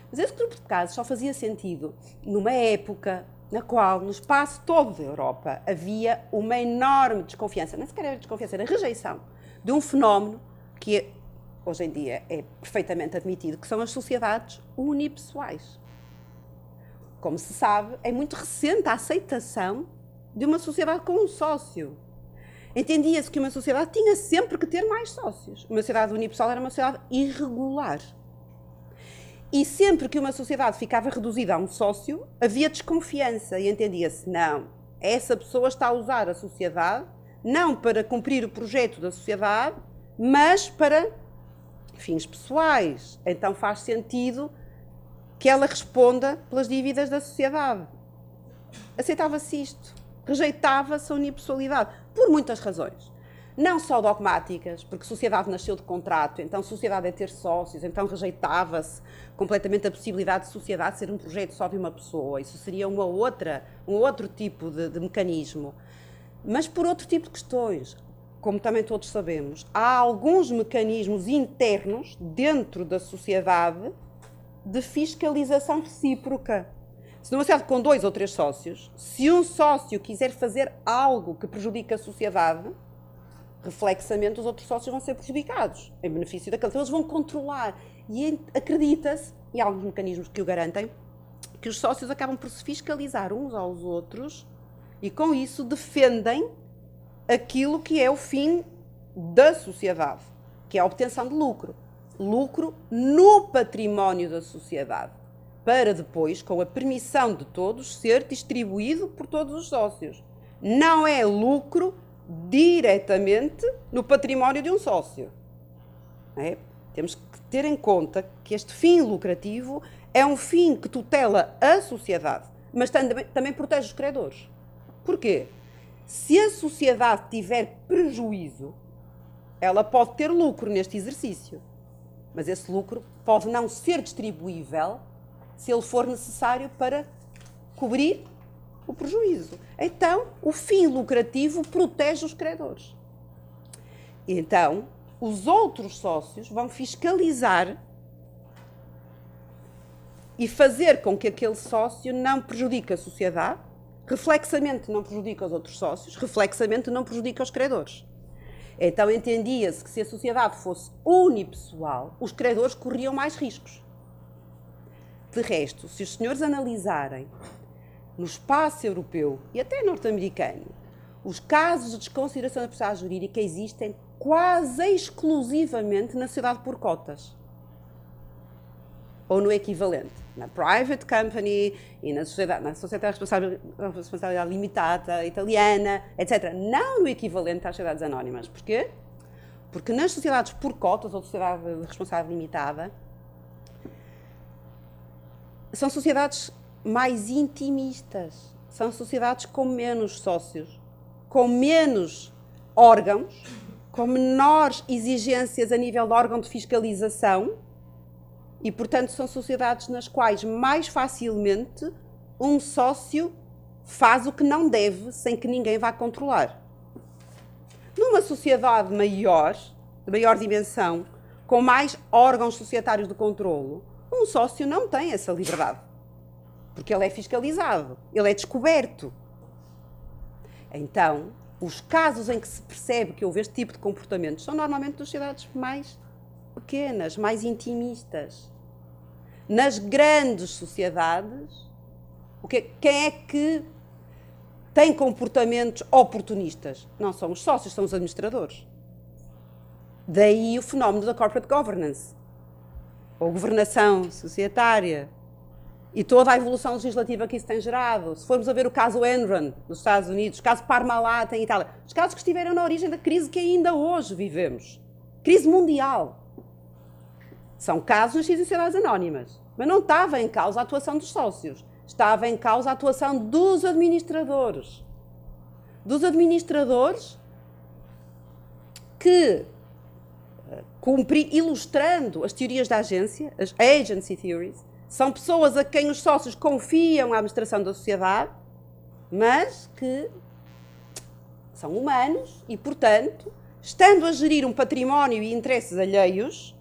Mas esse grupo de casos só fazia sentido numa época na qual, no espaço todo da Europa, havia uma enorme desconfiança, nem sequer era desconfiança, era rejeição de um fenómeno que hoje em dia é perfeitamente admitido, que são as sociedades unipessoais. Como se sabe, é muito recente a aceitação de uma sociedade com um sócio. Entendia-se que uma sociedade tinha sempre que ter mais sócios. Uma sociedade unipessoal era uma sociedade irregular. E sempre que uma sociedade ficava reduzida a um sócio, havia desconfiança e entendia-se, não, essa pessoa está a usar a sociedade não para cumprir o projeto da sociedade, mas para fins pessoais. Então faz sentido que ela responda pelas dívidas da sociedade. Aceitava-se isto. Rejeitava-se a unipessoalidade, por muitas razões. Não só dogmáticas, porque a sociedade nasceu de contrato, então a sociedade é ter sócios, então rejeitava-se completamente a possibilidade de sociedade ser um projeto só de uma pessoa. Isso seria um outro tipo de mecanismo. Mas por outro tipo de questões. Como também todos sabemos, há alguns mecanismos internos dentro da sociedade de fiscalização recíproca. Se numa sociedade com 2 ou 3 sócios, se um sócio quiser fazer algo que prejudica a sociedade, reflexamente os outros sócios vão ser prejudicados, em benefício daquele. Então eles vão controlar. E acredita-se, e há alguns mecanismos que o garantem, que os sócios acabam por se fiscalizar uns aos outros e com isso defendem aquilo que é o fim da sociedade, que é a obtenção de lucro. Lucro no património da sociedade, para depois, com a permissão de todos, ser distribuído por todos os sócios. Não é lucro diretamente no património de um sócio. É? Temos que ter em conta que este fim lucrativo é um fim que tutela a sociedade, mas também protege os credores. Porquê? Se a sociedade tiver prejuízo, ela pode ter lucro neste exercício, mas esse lucro pode não ser distribuível se ele for necessário para cobrir o prejuízo. Então, o fim lucrativo protege os credores. Então, os outros sócios vão fiscalizar e fazer com que aquele sócio não prejudique a sociedade, reflexamente não prejudica os outros sócios, reflexamente não prejudica os credores. Então entendia-se que se a sociedade fosse unipessoal, os credores corriam mais riscos. De resto, se os senhores analisarem no espaço europeu e até norte-americano, os casos de desconsideração da personalidade jurídica existem quase exclusivamente na sociedade por cotas. Ou no equivalente, na private company e na sociedade de responsabilidade limitada italiana, etc. Não no equivalente às sociedades anónimas. Porquê? Porque nas sociedades por cotas ou sociedade de responsabilidade limitada, são sociedades mais intimistas, são sociedades com menos sócios, com menos órgãos, com menores exigências a nível de órgão de fiscalização e, portanto, são sociedades nas quais mais facilmente um sócio faz o que não deve sem que ninguém vá controlar. Numa sociedade maior, de maior dimensão, com mais órgãos societários de controlo, um sócio não tem essa liberdade, porque ele é fiscalizado, ele é descoberto. Então, os casos em que se percebe que houve este tipo de comportamentos são normalmente das sociedades mais pequenas, mais intimistas. Nas grandes sociedades, quem é que tem comportamentos oportunistas? Não são os sócios, são os administradores. Daí o fenómeno da corporate governance, ou governação societária, e toda a evolução legislativa que isso tem gerado. Se formos a ver o caso Enron, nos Estados Unidos, o caso Parmalat em Itália, os casos que estiveram na origem da crise que ainda hoje vivemos, crise mundial, são casos nas sociedades anónimas, mas não estava em causa a atuação dos sócios, estava em causa a atuação dos administradores que, ilustrando as teorias da agência, as agency theories, são pessoas a quem os sócios confiam a administração da sociedade, mas que são humanos e, portanto, estando a gerir um património e interesses alheios,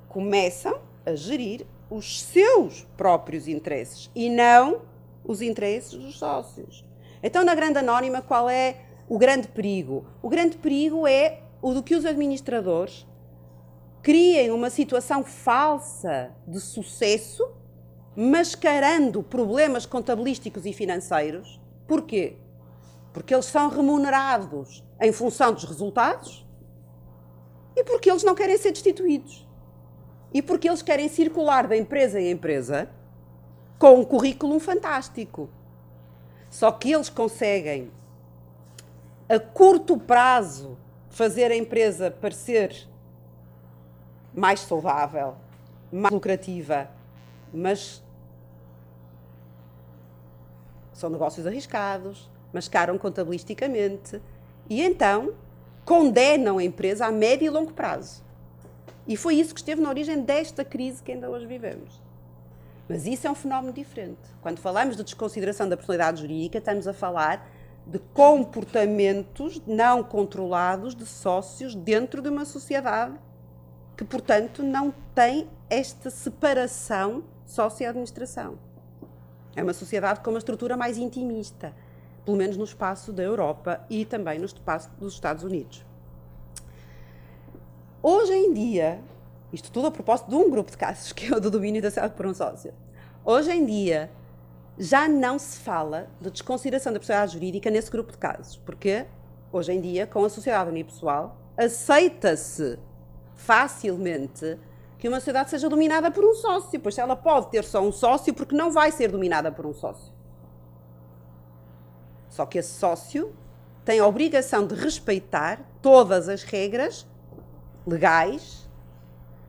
começam a gerir os seus próprios interesses e não os interesses dos sócios. Então, na grande anónima, qual é o grande perigo? O grande perigo é o do que os administradores criem uma situação falsa de sucesso, mascarando problemas contabilísticos e financeiros. Porquê? Porque eles são remunerados em função dos resultados e porque eles não querem ser destituídos. E porque eles querem circular de empresa em empresa com um currículo fantástico. Só que eles conseguem, a curto prazo, fazer a empresa parecer mais saudável, mais lucrativa, mas são negócios arriscados, mascaram contabilisticamente e então condenam a empresa a médio e longo prazo. E foi isso que esteve na origem desta crise que ainda hoje vivemos. Mas isso é um fenómeno diferente. Quando falamos de desconsideração da personalidade jurídica, estamos a falar de comportamentos não controlados de sócios dentro de uma sociedade que, portanto, não tem esta separação sócio-administração. É uma sociedade com uma estrutura mais intimista, pelo menos no espaço da Europa e também no espaço dos Estados Unidos. Hoje em dia, isto tudo a propósito de um grupo de casos, que é o do domínio da sociedade por um sócio. Hoje em dia, já não se fala de desconsideração da personalidade jurídica nesse grupo de casos, porque hoje em dia, com a sociedade unipessoal, aceita-se facilmente que uma sociedade seja dominada por um sócio, pois ela pode ter só um sócio porque não vai ser dominada por um sócio. Só que esse sócio tem a obrigação de respeitar todas as regras legais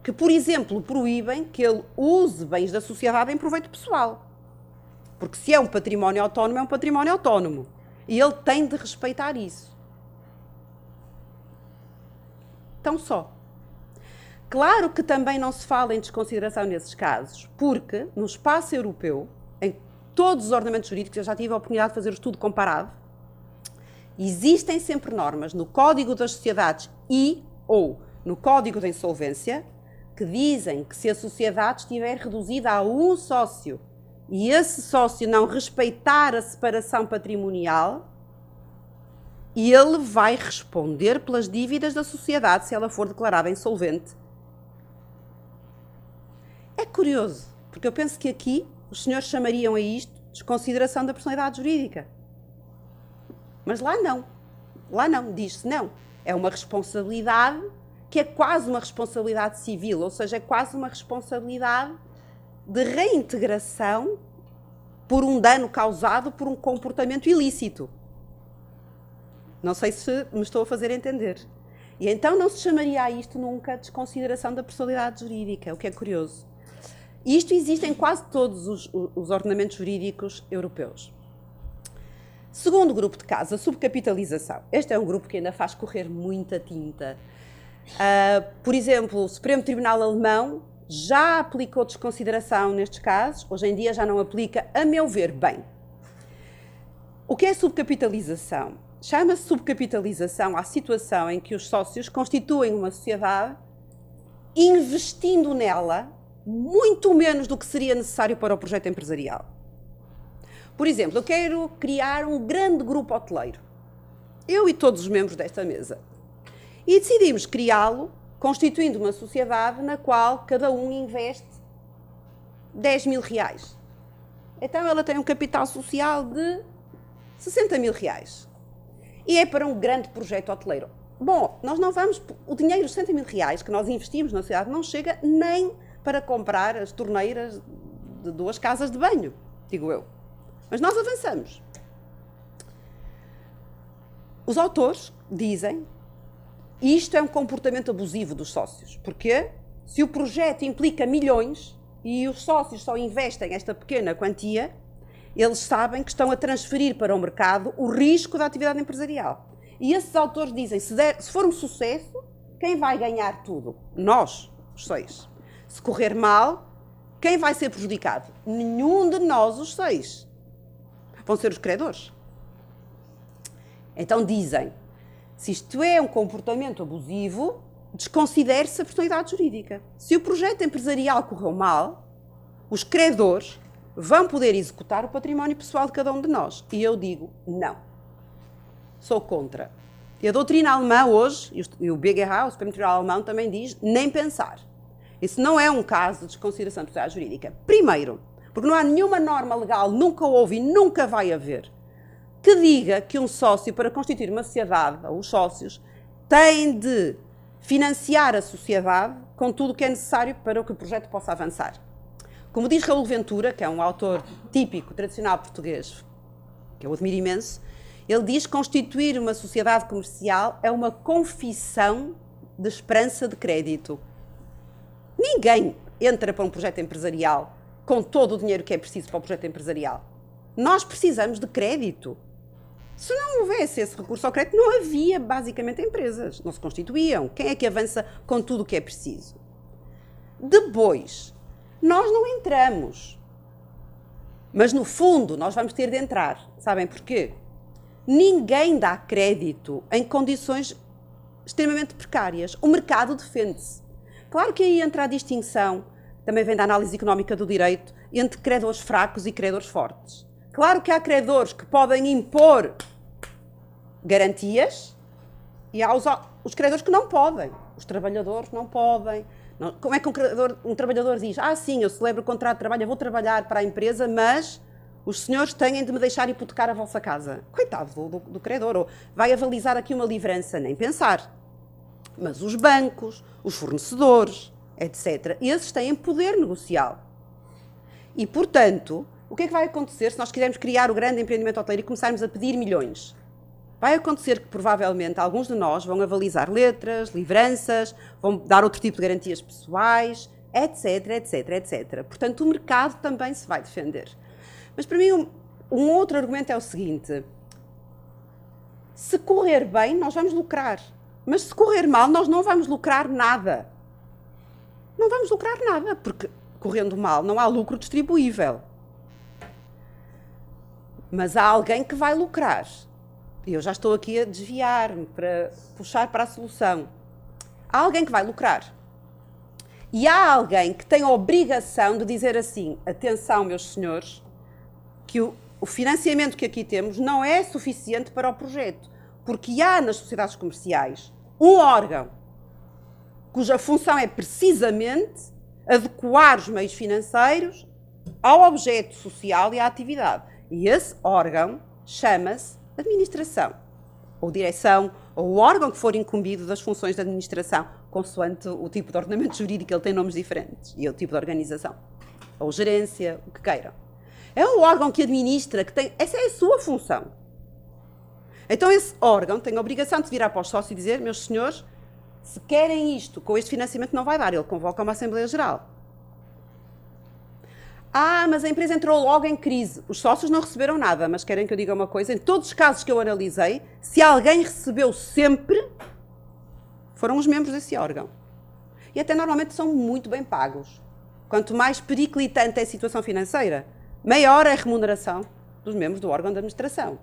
que, por exemplo, proíbem que ele use bens da sociedade em proveito pessoal. Porque se é um património autónomo, é um património autónomo. E ele tem de respeitar isso. Tão só. Claro que também não se fala em desconsideração nesses casos, porque no espaço europeu, em todos os ordenamentos jurídicos, eu já tive a oportunidade de fazer o estudo comparado, existem sempre normas no Código das Sociedades e ou no Código de Insolvência que dizem que se a sociedade estiver reduzida a um sócio e esse sócio não respeitar a separação patrimonial, ele vai responder pelas dívidas da sociedade se ela for declarada insolvente. É curioso, porque eu penso que aqui os senhores chamariam a isto desconsideração da personalidade jurídica. Mas lá não, diz-se não. É uma responsabilidade que é quase uma responsabilidade civil, ou seja, é quase uma responsabilidade de reintegração por um dano causado por um comportamento ilícito. Não sei se me estou a fazer entender. E então não se chamaria a isto nunca desconsideração da personalidade jurídica, o que é curioso. E isto existe em quase todos os ordenamentos jurídicos europeus. Segundo grupo de casos, a subcapitalização. Este é um grupo que ainda faz correr muita tinta. Por exemplo, o Supremo Tribunal Alemão já aplicou desconsideração nestes casos, hoje em dia já não aplica, a meu ver, bem. O que é subcapitalização? Chama-se subcapitalização à situação em que os sócios constituem uma sociedade investindo nela muito menos do que seria necessário para o projeto empresarial. Por exemplo, eu quero criar um grande grupo hoteleiro, eu e todos os membros desta mesa, e decidimos criá-lo constituindo uma sociedade na qual cada um investe 10 mil reais. Então ela tem um capital social de 60 mil reais. E é para um grande projeto hoteleiro. Bom, nós não vamos... O dinheiro de 60 mil reais que nós investimos na sociedade não chega nem para comprar as torneiras de 2 casas de banho, digo eu. Mas nós avançamos. Os autores dizem isto é um comportamento abusivo dos sócios. Porquê? Se o projeto implica milhões e os sócios só investem esta pequena quantia, eles sabem que estão a transferir para o mercado o risco da atividade empresarial. E esses autores dizem, se for um sucesso, quem vai ganhar tudo? Nós, os 6. Se correr mal, quem vai ser prejudicado? Nenhum de nós, os 6. Vão ser os credores. Então dizem, se isto é um comportamento abusivo, desconsidere-se a personalidade jurídica. Se o projeto empresarial correu mal, os credores vão poder executar o património pessoal de cada um de nós. E eu digo, não. Sou contra. E a doutrina alemã hoje, e o BGH, o Supremo Tribunal Alemão, também diz, nem pensar. Isso não é um caso de desconsideração da personalidade jurídica. Primeiro, porque não há nenhuma norma legal, nunca houve e nunca vai haver, que diga que um sócio, para constituir uma sociedade, ou os sócios, tem de financiar a sociedade com tudo o que é necessário para que o projeto possa avançar. Como diz Raul Ventura, que é um autor típico, tradicional português, que eu admiro imenso, ele diz que constituir uma sociedade comercial é uma confissão de esperança de crédito. Ninguém entra para um projeto empresarial com todo o dinheiro que é preciso para o projeto empresarial. Nós precisamos de crédito. Se não houvesse esse recurso ao crédito, não havia basicamente empresas, não se constituíam. Quem é que avança com tudo o que é preciso? Depois, nós não entramos. Mas no fundo, nós vamos ter de entrar. Sabem porquê? Ninguém dá crédito em condições extremamente precárias. O mercado defende-se. Claro que aí entra a distinção, também vem da análise económica do direito, entre credores fracos e credores fortes. Claro que há credores que podem impor garantias e há os credores que não podem. Os trabalhadores não podem. Não. Como é que um trabalhador diz, sim, eu celebro o contrato de trabalho, eu vou trabalhar para a empresa, mas os senhores têm de me deixar hipotecar a vossa casa. Coitado do credor. Ou vai avalizar aqui uma livrança, nem pensar. Mas os bancos, os fornecedores, etc., esses têm poder negocial. E, portanto, o que é que vai acontecer se nós quisermos criar o grande empreendimento hoteleiro e começarmos a pedir milhões? Vai acontecer que, provavelmente, alguns de nós vão avalizar letras, livranças, vão dar outro tipo de garantias pessoais, etc, etc, etc. Portanto, o mercado também se vai defender. Mas, para mim, um outro argumento é o seguinte. Se correr bem, nós vamos lucrar. Mas se correr mal, nós não vamos lucrar nada. Não vamos lucrar nada, porque, correndo mal, não há lucro distribuível. Mas há alguém que vai lucrar. E eu já estou aqui a desviar-me para puxar para a solução. há alguém que vai lucrar. E há alguém que tem a obrigação de dizer assim, atenção, meus senhores, que o financiamento que aqui temos não é suficiente para o projeto, porque há nas sociedades comerciais um órgão cuja função é precisamente adequar os meios financeiros ao objeto social e à atividade. E esse órgão chama-se administração, ou direção, ou o órgão que for incumbido das funções de administração, consoante o tipo de ordenamento jurídico, ele tem nomes diferentes, e o tipo de organização, ou gerência, o que queiram. É um órgão que administra, que tem... Essa é a sua função. Então esse órgão tem a obrigação de virar para os sócios e dizer, meus senhores, se querem isto, com este financiamento não vai dar. Ele convoca uma Assembleia Geral. Mas a empresa entrou logo em crise. Os sócios não receberam nada, mas querem que eu diga uma coisa? Em todos os casos que eu analisei, se alguém recebeu sempre, foram os membros desse órgão. E até normalmente são muito bem pagos. Quanto mais periclitante é a situação financeira, maior é a remuneração dos membros do órgão de administração.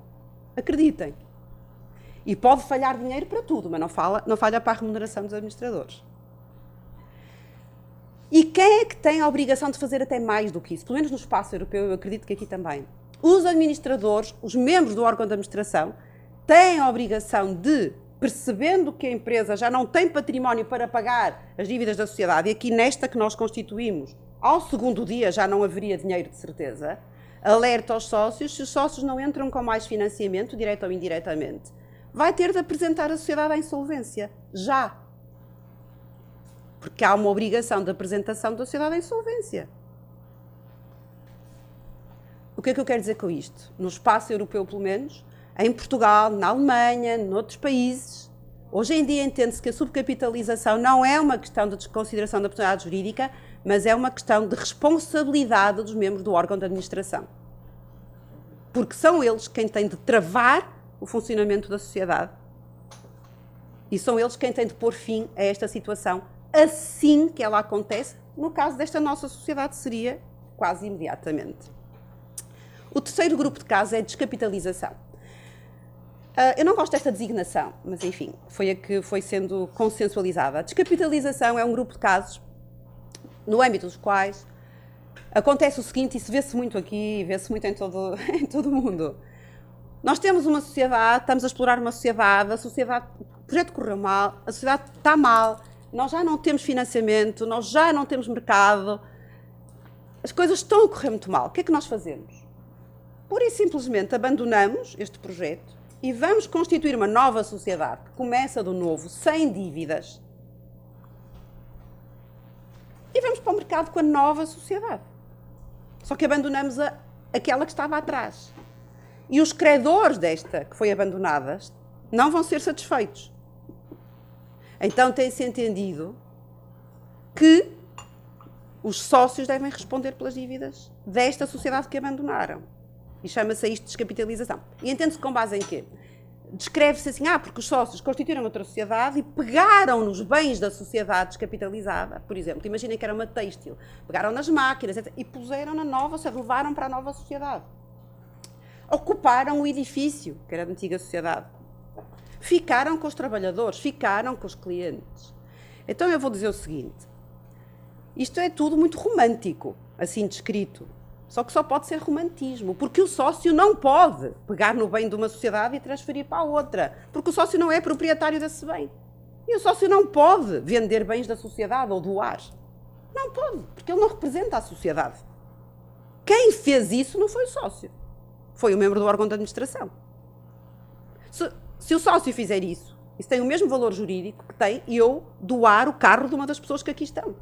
Acreditem. E pode falhar dinheiro para tudo, mas não falha para a remuneração dos administradores. E quem é que tem a obrigação de fazer até mais do que isso? Pelo menos no espaço europeu, eu acredito que aqui também. Os administradores, os membros do órgão de administração, têm a obrigação de, percebendo que a empresa já não tem património para pagar as dívidas da sociedade, e aqui nesta que nós constituímos, ao segundo dia já não haveria dinheiro de certeza, alerta aos sócios, se os sócios não entram com mais financiamento, direto ou indiretamente, vai ter de apresentar a sociedade à insolvência, já. Porque há uma obrigação de apresentação da sociedade à insolvência. O que é que eu quero dizer com isto? No espaço europeu, pelo menos, em Portugal, na Alemanha, noutros países, hoje em dia entende-se que a subcapitalização não é uma questão de desconsideração da personalidade jurídica, mas é uma questão de responsabilidade dos membros do órgão de administração. Porque são eles quem têm de travar o funcionamento da sociedade. E são eles quem têm de pôr fim a esta situação assim que ela acontece. No caso desta nossa sociedade, seria quase imediatamente. O terceiro grupo de casos é a descapitalização. Eu não gosto desta designação, mas enfim, foi a que foi sendo consensualizada. A descapitalização é um grupo de casos no âmbito dos quais acontece o seguinte, e se vê-se muito aqui, vê-se muito em todo o mundo. Nós temos uma sociedade, estamos a explorar uma sociedade, o projeto correu mal, a sociedade está mal, nós já não temos financiamento, nós já não temos mercado, as coisas estão a correr muito mal. O que é que nós fazemos? Pura e simplesmente abandonamos este projeto e vamos constituir uma nova sociedade que começa do novo, sem dívidas, e vamos para o mercado com a nova sociedade. Só que abandonamos aquela que estava atrás. E os credores desta, que foi abandonada, não vão ser satisfeitos. Então tem-se entendido que os sócios devem responder pelas dívidas desta sociedade que abandonaram. E chama-se isto de descapitalização. E entende-se com base em quê? Descreve-se assim, porque os sócios constituíram outra sociedade e pegaram nos bens da sociedade descapitalizada. Por exemplo, imaginem que era uma têxtil. Pegaram nas máquinas, etc. E puseram na nova, ou seja, levaram para a nova sociedade. Ocuparam o edifício, que era da antiga sociedade. Ficaram com os trabalhadores, ficaram com os clientes. Então eu vou dizer o seguinte, isto é tudo muito romântico, assim descrito. Só que só pode ser romantismo, porque o sócio não pode pegar no bem de uma sociedade e transferir para a outra, porque o sócio não é proprietário desse bem. E o sócio não pode vender bens da sociedade ou doar. Não pode, porque ele não representa a sociedade. Quem fez isso não foi o sócio, foi o membro do órgão de administração. Se o sócio fizer isso tem o mesmo valor jurídico que tem eu doar o carro de uma das pessoas que aqui estão.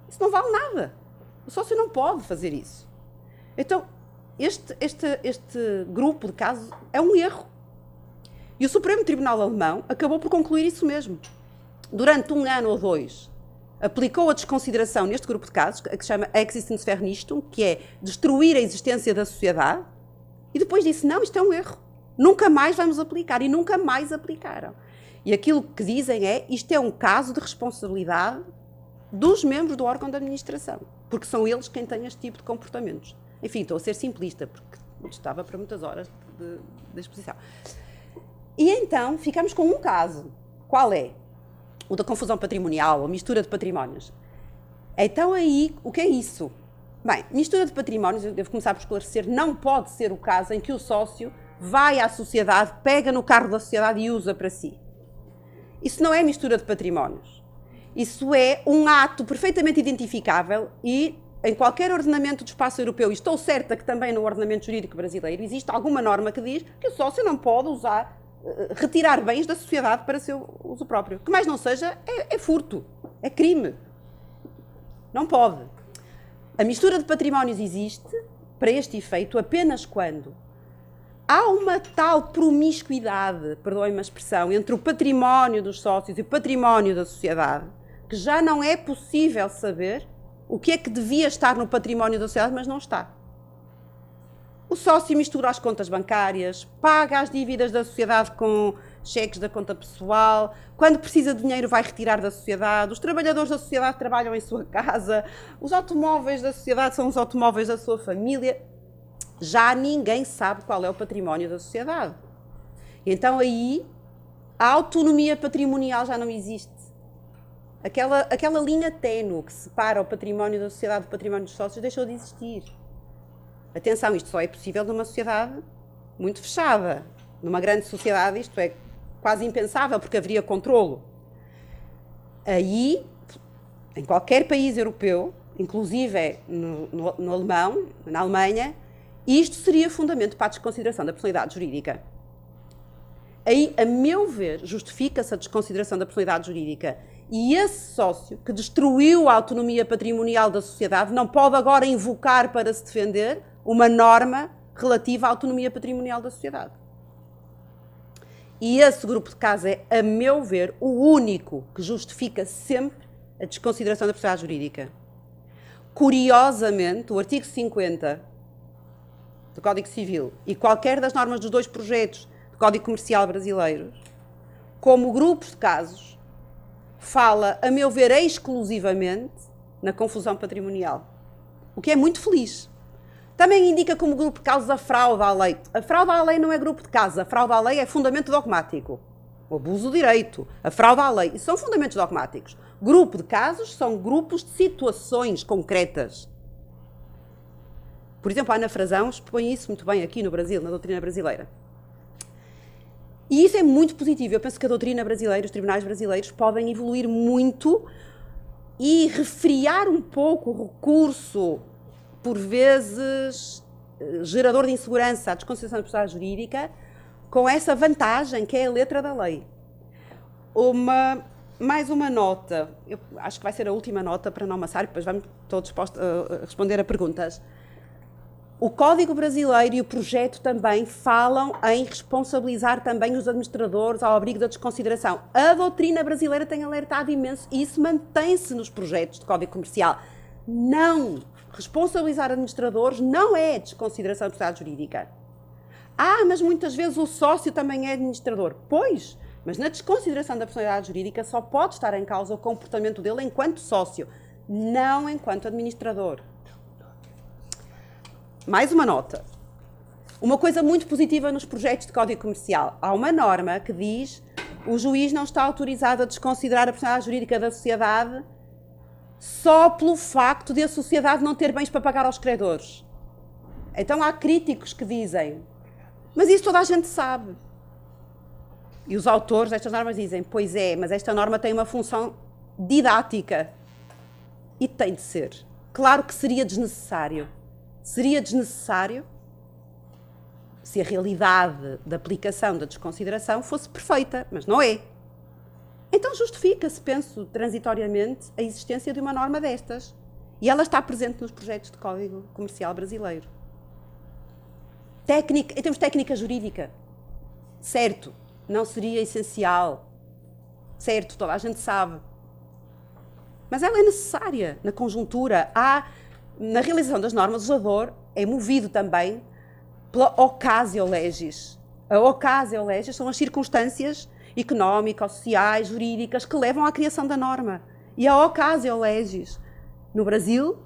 Isso não vale nada. O sócio não pode fazer isso. Então, este grupo de casos é um erro. E o Supremo Tribunal Alemão acabou por concluir isso mesmo. Durante 1 ano ou 2, aplicou a desconsideração neste grupo de casos, que se chama Existenzvernichtung, que é destruir a existência da sociedade, e depois disse, não, isto é um erro. Nunca mais vamos aplicar. E nunca mais aplicaram. E aquilo que dizem é, isto é um caso de responsabilidade dos membros do órgão de administração, porque são eles quem têm este tipo de comportamentos. Enfim, estou a ser simplista, porque estava para muitas horas de exposição. E então, ficamos com um caso. Qual é? o da confusão patrimonial, a mistura de patrimónios. Então aí, o que é isso? Bem, mistura de patrimónios, eu devo começar por esclarecer, não pode ser o caso em que o sócio vai à sociedade, pega no carro da sociedade e usa para si. Isso não é mistura de patrimónios. Isso é um ato perfeitamente identificável e em qualquer ordenamento do espaço europeu, e estou certa que também no ordenamento jurídico brasileiro, existe alguma norma que diz que o sócio não pode usar, retirar bens da sociedade para seu uso próprio. Que mais não seja, é furto, é crime. Não pode. A mistura de patrimónios existe, para este efeito, apenas quando há uma tal promiscuidade, perdoem-me a expressão, entre o património dos sócios e o património da sociedade, que já não é possível saber o que é que devia estar no património da sociedade, mas não está. O sócio mistura as contas bancárias, paga as dívidas da sociedade com cheques da conta pessoal, quando precisa de dinheiro vai retirar da sociedade, os trabalhadores da sociedade trabalham em sua casa, os automóveis da sociedade são os automóveis da sua família. Já ninguém sabe qual é o património da sociedade. Então aí a autonomia patrimonial já não existe. Aquela linha ténue que separa o património da sociedade do património dos sócios deixou de existir. Atenção, isto só é possível numa sociedade muito fechada. Numa grande sociedade isto é quase impensável, porque haveria controlo. Aí, em qualquer país europeu, inclusive no alemão, na Alemanha, isto seria fundamento para a desconsideração da personalidade jurídica. Aí, a meu ver, justifica-se a desconsideração da personalidade jurídica. E esse sócio que destruiu a autonomia patrimonial da sociedade não pode agora invocar para se defender uma norma relativa à autonomia patrimonial da sociedade. E esse grupo de casos é, a meu ver, o único que justifica sempre a desconsideração da personalidade jurídica. Curiosamente, o artigo 50 do Código Civil e qualquer das normas dos dois projetos do Código Comercial brasileiros, como grupos de casos, fala, a meu ver, exclusivamente na confusão patrimonial. O que é muito feliz. Também indica como grupo de casos a fraude à lei. A fraude à lei não é grupo de casos, a fraude à lei é fundamento dogmático. O abuso do direito, a fraude à lei, isso são fundamentos dogmáticos. Grupo de casos são grupos de situações concretas. Por exemplo, a Ana Frazão expõe isso muito bem aqui no Brasil, na doutrina brasileira. E isso é muito positivo. Eu penso que a doutrina brasileira, os tribunais brasileiros podem evoluir muito e refriar um pouco o recurso, por vezes, gerador de insegurança à desconsideração da personalidade jurídica, com essa vantagem que é a letra da lei. Mais uma nota, eu acho que vai ser a última nota para não amassar, depois estou disposta a responder a perguntas. O Código Brasileiro e o projeto também falam em responsabilizar também os administradores ao abrigo da desconsideração. A doutrina brasileira tem alertado imenso e isso mantém-se nos projetos de Código Comercial. Não! Responsabilizar administradores não é desconsideração da personalidade jurídica. Mas muitas vezes o sócio também é administrador. Pois, mas na desconsideração da personalidade jurídica só pode estar em causa o comportamento dele enquanto sócio, não enquanto administrador. Mais uma nota. Uma coisa muito positiva nos projetos de Código Comercial. Há uma norma que diz que o juiz não está autorizado a desconsiderar a personalidade jurídica da sociedade só pelo facto de a sociedade não ter bens para pagar aos credores. Então há críticos que dizem, mas isso toda a gente sabe. E os autores destas normas dizem, pois é, mas esta norma tem uma função didática. E tem de ser. Claro que seria desnecessário. Seria desnecessário se a realidade da aplicação da desconsideração fosse perfeita, mas não é. Então justifica-se, penso, transitoriamente, a existência de uma norma destas. E ela está presente nos projetos de Código Comercial brasileiro. Em termos de técnica jurídica, certo, não seria essencial. Certo, toda a gente sabe. Mas ela é necessária na conjuntura. Na realização das normas, o legislador é movido também pela ocasio legis. A ocasio legis são as circunstâncias económicas, sociais, jurídicas que levam à criação da norma. E a ocasio legis, no Brasil,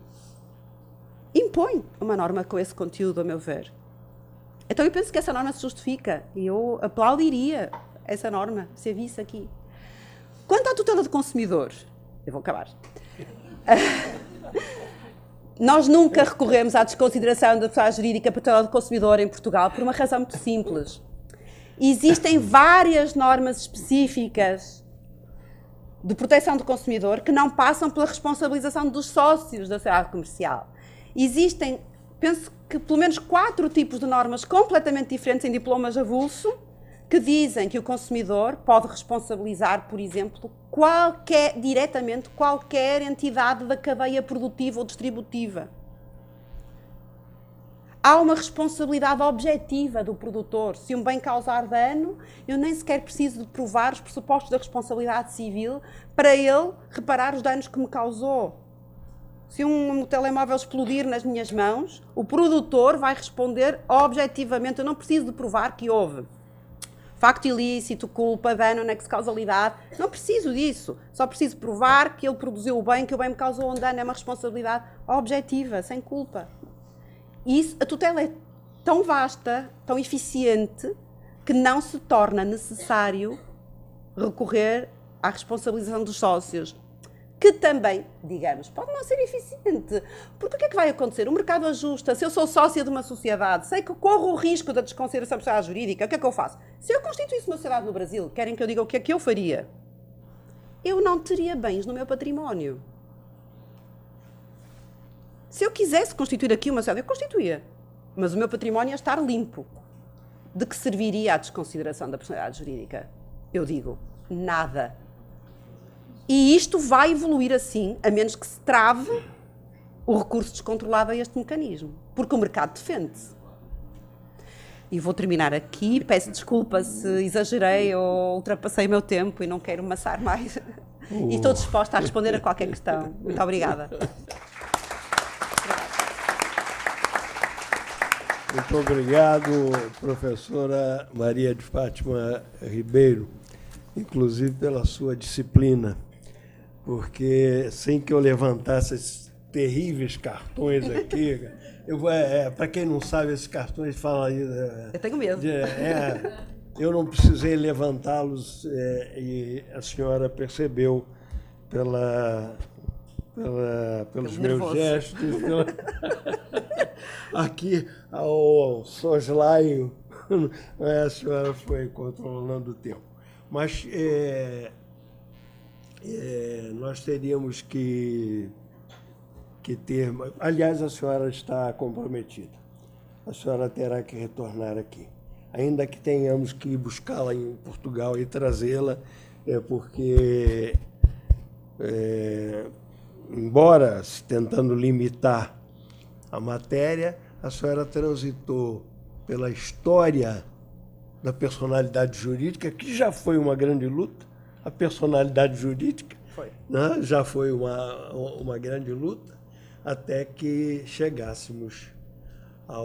impõe uma norma com esse conteúdo, a meu ver. Então eu penso que essa norma se justifica e eu aplaudiria essa norma, se a visse aqui. Quanto à tutela do consumidor, eu vou acabar. Nós nunca recorremos à desconsideração da pessoa jurídica para a tutela do consumidor em Portugal por uma razão muito simples. Existem várias normas específicas de proteção do consumidor que não passam pela responsabilização dos sócios da sociedade comercial. Existem, penso que pelo menos 4 tipos de normas completamente diferentes em diplomas avulso que dizem que o consumidor pode responsabilizar, por exemplo, diretamente qualquer entidade da cadeia produtiva ou distributiva. Há uma responsabilidade objetiva do produtor. Se um bem causar dano, eu nem sequer preciso de provar os pressupostos da responsabilidade civil para ele reparar os danos que me causou. Se um telemóvel explodir nas minhas mãos, o produtor vai responder objetivamente. Eu não preciso de provar que houve facto ilícito, culpa, dano, anexo causalidade. Não preciso disso. Só preciso provar que ele produziu o bem, que o bem me causou um dano. É uma responsabilidade objetiva, sem culpa. Isso, a tutela é tão vasta, tão eficiente, que não se torna necessário recorrer à responsabilização dos sócios, que também, digamos, pode não ser eficiente. Porque o que é que vai acontecer? O mercado ajusta. Se eu sou sócia de uma sociedade, sei que corro o risco da desconsideração da sociedade jurídica, o que é que eu faço? Se eu constituísse uma sociedade no Brasil, querem que eu diga o que é que eu faria? Eu não teria bens no meu património. Se eu quisesse constituir aqui uma sociedade, eu constituía. Mas o meu património ia estar limpo. De que serviria a desconsideração da personalidade jurídica? Eu digo, nada. E isto vai evoluir assim, a menos que se trave o recurso descontrolado a este mecanismo. Porque o mercado defende-se. E vou terminar aqui. Peço desculpa se exagerei ou ultrapassei o meu tempo e não quero amassar mais. E estou disposta a responder a qualquer questão. Muito obrigada. Muito obrigado, professora Maria de Fátima Ribeiro, inclusive pela sua disciplina, porque sem que eu levantasse esses terríveis cartões aqui, para quem não sabe, esses cartões falam aí... Eu tenho medo. Eu não precisei levantá-los e a senhora percebeu pelos meus gestos, aqui ao soslaio, a senhora foi controlando o tempo. Mas nós teríamos que ter... Aliás, a senhora está comprometida. A senhora terá que retornar aqui. Ainda que tenhamos que buscá-la em Portugal e trazê-la, porque... embora tentando limitar a matéria, a senhora transitou pela história da personalidade jurídica, que já foi uma grande luta, a personalidade jurídica, né? Já foi uma grande luta, até que chegássemos à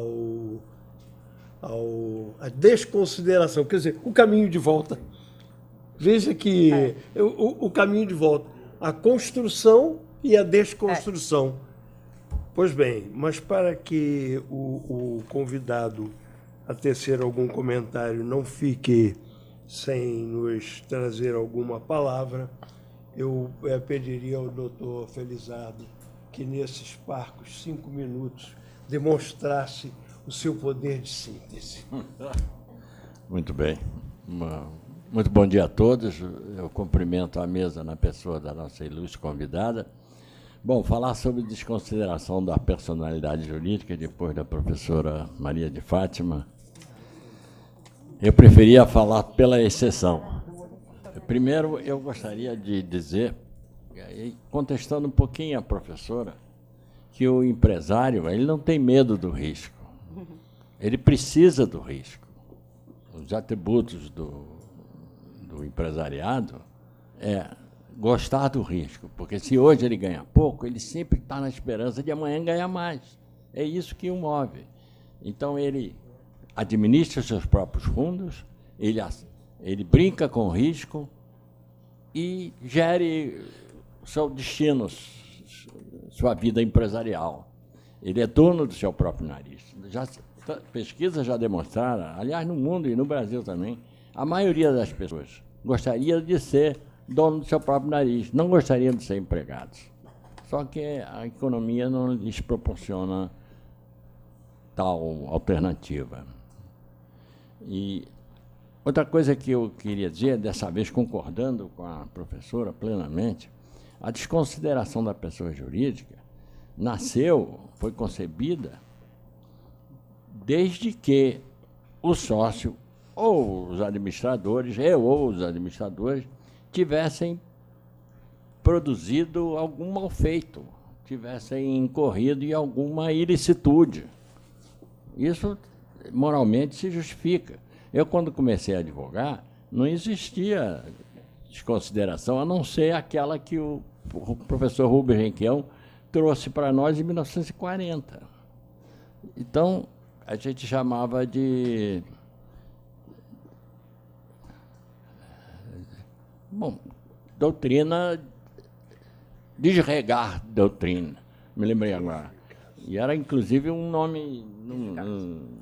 desconsideração, quer dizer, o caminho de volta. Veja que o caminho de volta, a construção e a desconstrução. Pois bem, mas para que o convidado a tecer algum comentário não fique sem nos trazer alguma palavra, eu pediria ao doutor Felizardo que nesses parcos 5 minutos demonstrasse o seu poder de síntese. Muito bem. Muito bom dia a todos. Eu cumprimento a mesa na pessoa da nossa ilustre convidada. Bom, falar sobre desconsideração da personalidade jurídica, depois da professora Maria de Fátima, eu preferia falar pela exceção. Primeiro, eu gostaria de dizer, contestando um pouquinho a professora, que o empresário ele não tem medo do risco. Ele precisa do risco. Os atributos do empresariado gostar do risco, porque se hoje ele ganha pouco, ele sempre está na esperança de amanhã ganhar mais. É isso que o move. Então, ele administra seus próprios fundos, ele brinca com o risco e gere seu destino, sua vida empresarial. Ele é dono do seu próprio nariz. Pesquisas já demonstraram, aliás, no mundo e no Brasil também, a maioria das pessoas gostaria de ser dono do seu próprio nariz, não gostariam de ser empregados. Só que a economia não lhes proporciona tal alternativa. E outra coisa que eu queria dizer, dessa vez concordando com a professora plenamente, a desconsideração da pessoa jurídica foi concebida desde que o sócio ou os administradores, tivessem produzido algum malfeito, tivessem incorrido em alguma ilicitude. Isso, moralmente, se justifica. Eu, quando comecei a advogar, não existia desconsideração, a não ser aquela que o professor Rubens Requião trouxe para nós em 1940. Então, a gente chamava de... Bom, doutrina, desregar doutrina, me lembrei agora. E era, inclusive, um nome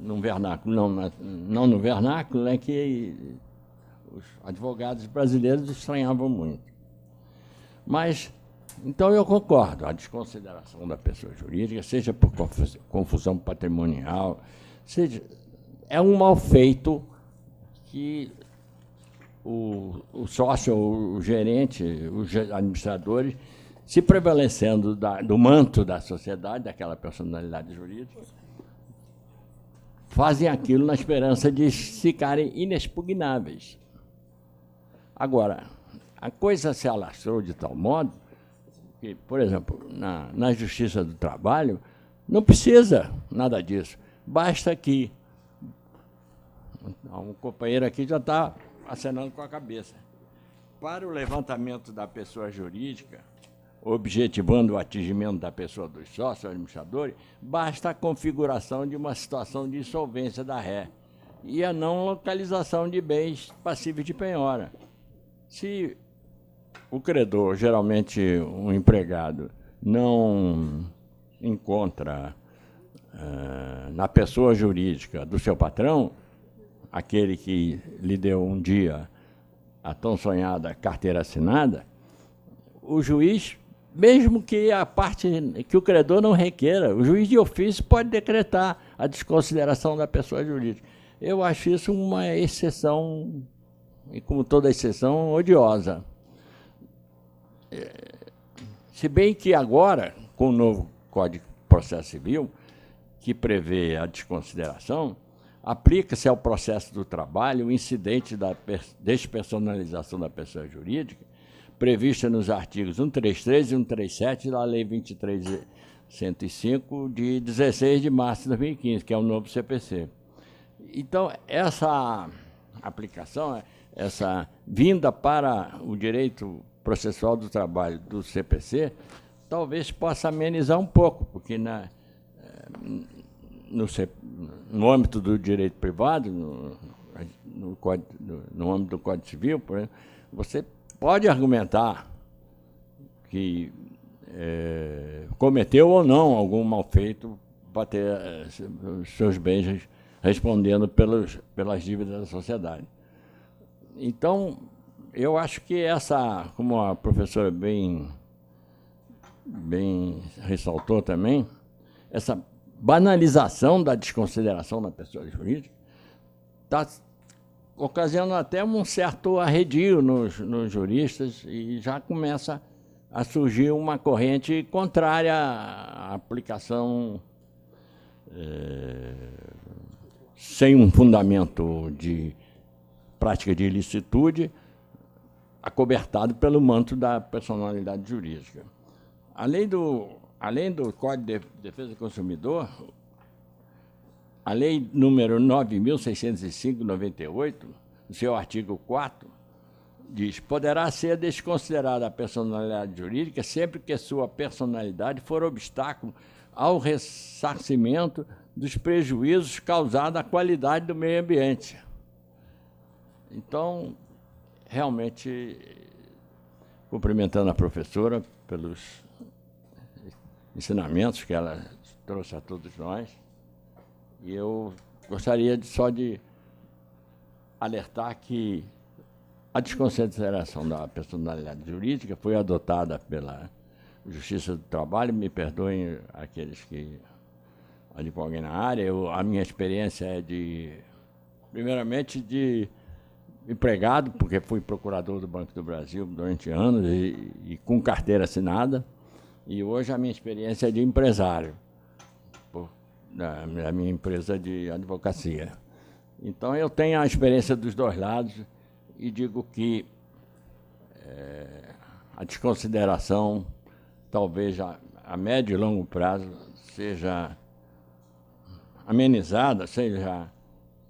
num vernáculo, não no vernáculo, né, que os advogados brasileiros estranhavam muito. Mas, então, eu concordo, a desconsideração da pessoa jurídica, seja por confusão patrimonial, é um mal feito que o sócio, o gerente, os administradores, se prevalecendo do manto da sociedade, daquela personalidade jurídica, fazem aquilo na esperança de ficarem inexpugnáveis. Agora, a coisa se alastrou de tal modo que, por exemplo, na Justiça do Trabalho, não precisa nada disso. Basta que um companheiro aqui já está acenando com a cabeça. Para o levantamento da pessoa jurídica, objetivando o atingimento da pessoa dos sócios, administradores, basta a configuração de uma situação de insolvência da ré e a não localização de bens passíveis de penhora. Se o credor, geralmente um empregado, não encontra na pessoa jurídica do seu patrão, aquele que lhe deu um dia a tão sonhada carteira assinada, o juiz, mesmo que a parte que o credor não requeira, o juiz de ofício pode decretar a desconsideração da pessoa jurídica. Eu acho isso uma exceção, e como toda exceção, odiosa. Se bem que agora, com o novo Código de Processo Civil, que prevê a desconsideração, aplica-se ao processo do trabalho o incidente da despersonalização da pessoa jurídica, prevista nos artigos 133 e 137 da Lei 23.105, de 16 de março de 2015, que é o novo CPC. Então, essa aplicação, essa vinda para o direito processual do trabalho do CPC, talvez possa amenizar um pouco, porque no âmbito do direito privado, no âmbito do Código Civil, por exemplo, você pode argumentar que cometeu ou não algum malfeito para ter seus bens respondendo pelas dívidas da sociedade. Então, eu acho que como a professora bem ressaltou também, essa banalização da desconsideração da pessoa jurídica está ocasionando até um certo arredio nos juristas e já começa a surgir uma corrente contrária à aplicação sem um fundamento de prática de ilicitude, acobertado pelo manto da personalidade jurídica. Além do Código de Defesa do Consumidor, a Lei número 9.605/98, no seu artigo 4, diz: poderá ser desconsiderada a personalidade jurídica sempre que sua personalidade for obstáculo ao ressarcimento dos prejuízos causados à qualidade do meio ambiente. Então, realmente, cumprimentando a professora pelos ensinamentos que ela trouxe a todos nós, e eu gostaria só de alertar que A desconsideração da personalidade jurídica foi adotada pela Justiça do Trabalho, me perdoem aqueles que advogam na área. A minha experiência é primeiramente, de empregado, porque fui procurador do Banco do Brasil durante anos e com carteira assinada, e hoje a minha experiência é de empresário, a minha empresa de advocacia. Então, eu tenho a experiência dos dois lados e digo que a desconsideração, talvez a médio e longo prazo, seja amenizada, seja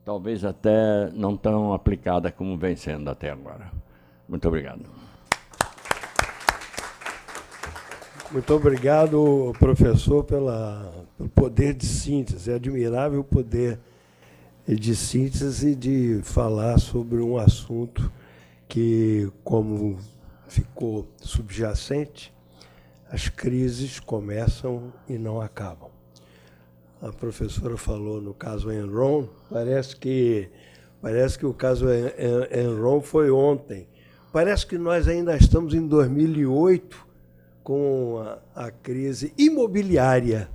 talvez até não tão aplicada como vem sendo até agora. Muito obrigado. Muito obrigado, professor, pelo poder de síntese. É admirável o poder de síntese de falar sobre um assunto que, como ficou subjacente, as crises começam e não acabam. A professora falou no caso Enron, parece que o caso Enron foi ontem. Parece que nós ainda estamos em 2008 com a crise imobiliária.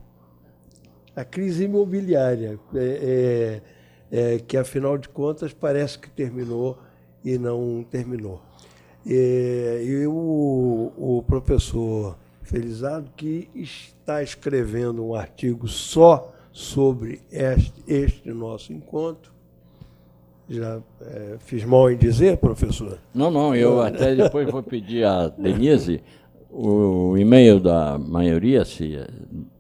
A crise imobiliária, que, afinal de contas, parece que terminou e não terminou. E o professor Felizardo, que está escrevendo um artigo só sobre este nosso encontro. Já fiz mal em dizer, professor? Não, eu até depois vou pedir a Denise o e-mail da maioria, se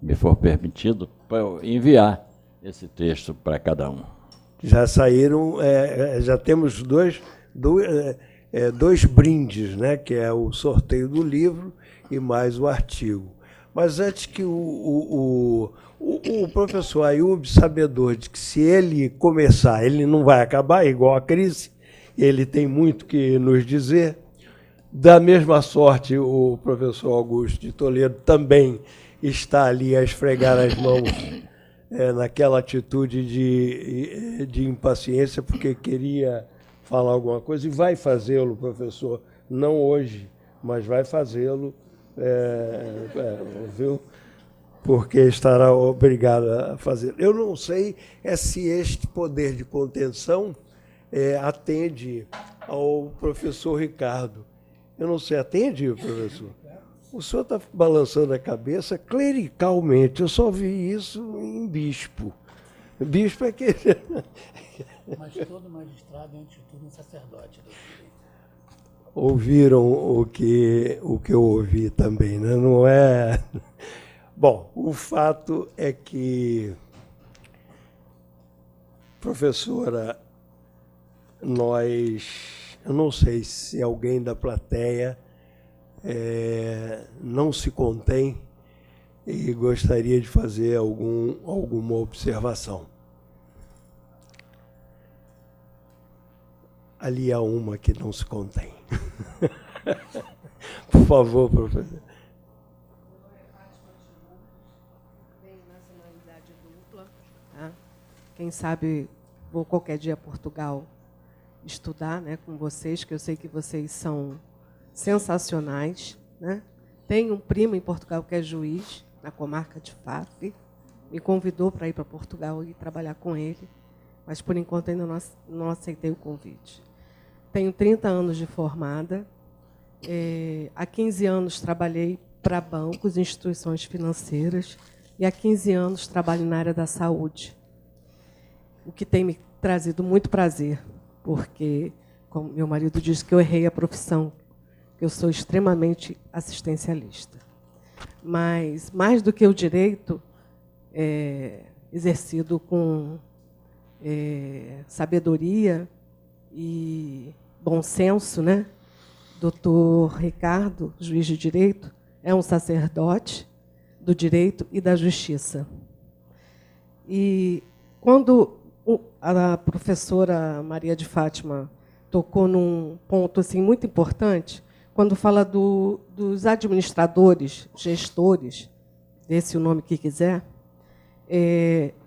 me for permitido, para eu enviar esse texto para cada um. Já saíram, já temos dois brindes, né, que é o sorteio do livro e mais o artigo. Mas antes que o professor Ayub, sabedor de que se ele começar, ele não vai acabar, igual a crise, ele tem muito que nos dizer. Da mesma sorte, o professor Augusto de Toledo também está ali a esfregar as mãos naquela atitude de impaciência, porque queria falar alguma coisa, e vai fazê-lo, professor, não hoje, mas vai fazê-lo, viu? Porque estará obrigado a fazer. Eu não sei se este poder de contenção atende ao professor Ricardo. Eu não sei, atende, professor? O senhor está balançando a cabeça clericalmente. Eu só vi isso em bispo. Bispo é que... Mas todo magistrado é, antes de tudo, um sacerdote. Ouviram o que eu ouvi também, né? Não é... Bom, o fato é que, professora, eu não sei se alguém da plateia não se contém e gostaria de fazer alguma observação. Ali há uma que não se contém. Por favor, professor. Quem sabe vou qualquer dia a Portugal estudar, né, com vocês, que eu sei que vocês são sensacionais, né? Tenho um primo em Portugal que é juiz, na comarca de Faf, me convidou para ir para Portugal e trabalhar com ele, mas, por enquanto, ainda não aceitei o convite. Tenho 30 anos de formada. Há 15 anos trabalhei para bancos, instituições financeiras, e há 15 anos trabalho na área da saúde, o que tem me trazido muito prazer, porque, como meu marido diz, que eu errei a profissão, que eu sou extremamente assistencialista. Mas, mais do que o direito, exercido com sabedoria e bom senso, né? Doutor Ricardo, juiz de direito, é um sacerdote do direito e da justiça. E quando a professora Maria de Fátima tocou num ponto assim, muito importante, quando fala dos administradores, gestores, desse o nome que quiser,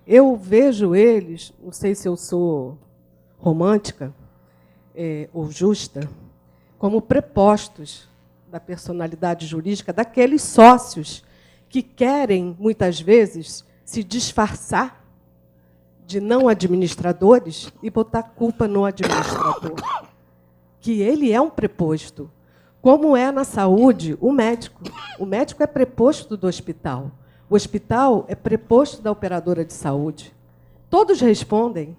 eu vejo eles, não sei se eu sou romântica ou justa, como prepostos da personalidade jurídica daqueles sócios que querem, muitas vezes, se disfarçar de não administradores e botar culpa no administrador, que ele é um preposto. Como é na saúde o médico. O médico é preposto do hospital. O hospital é preposto da operadora de saúde. Todos respondem.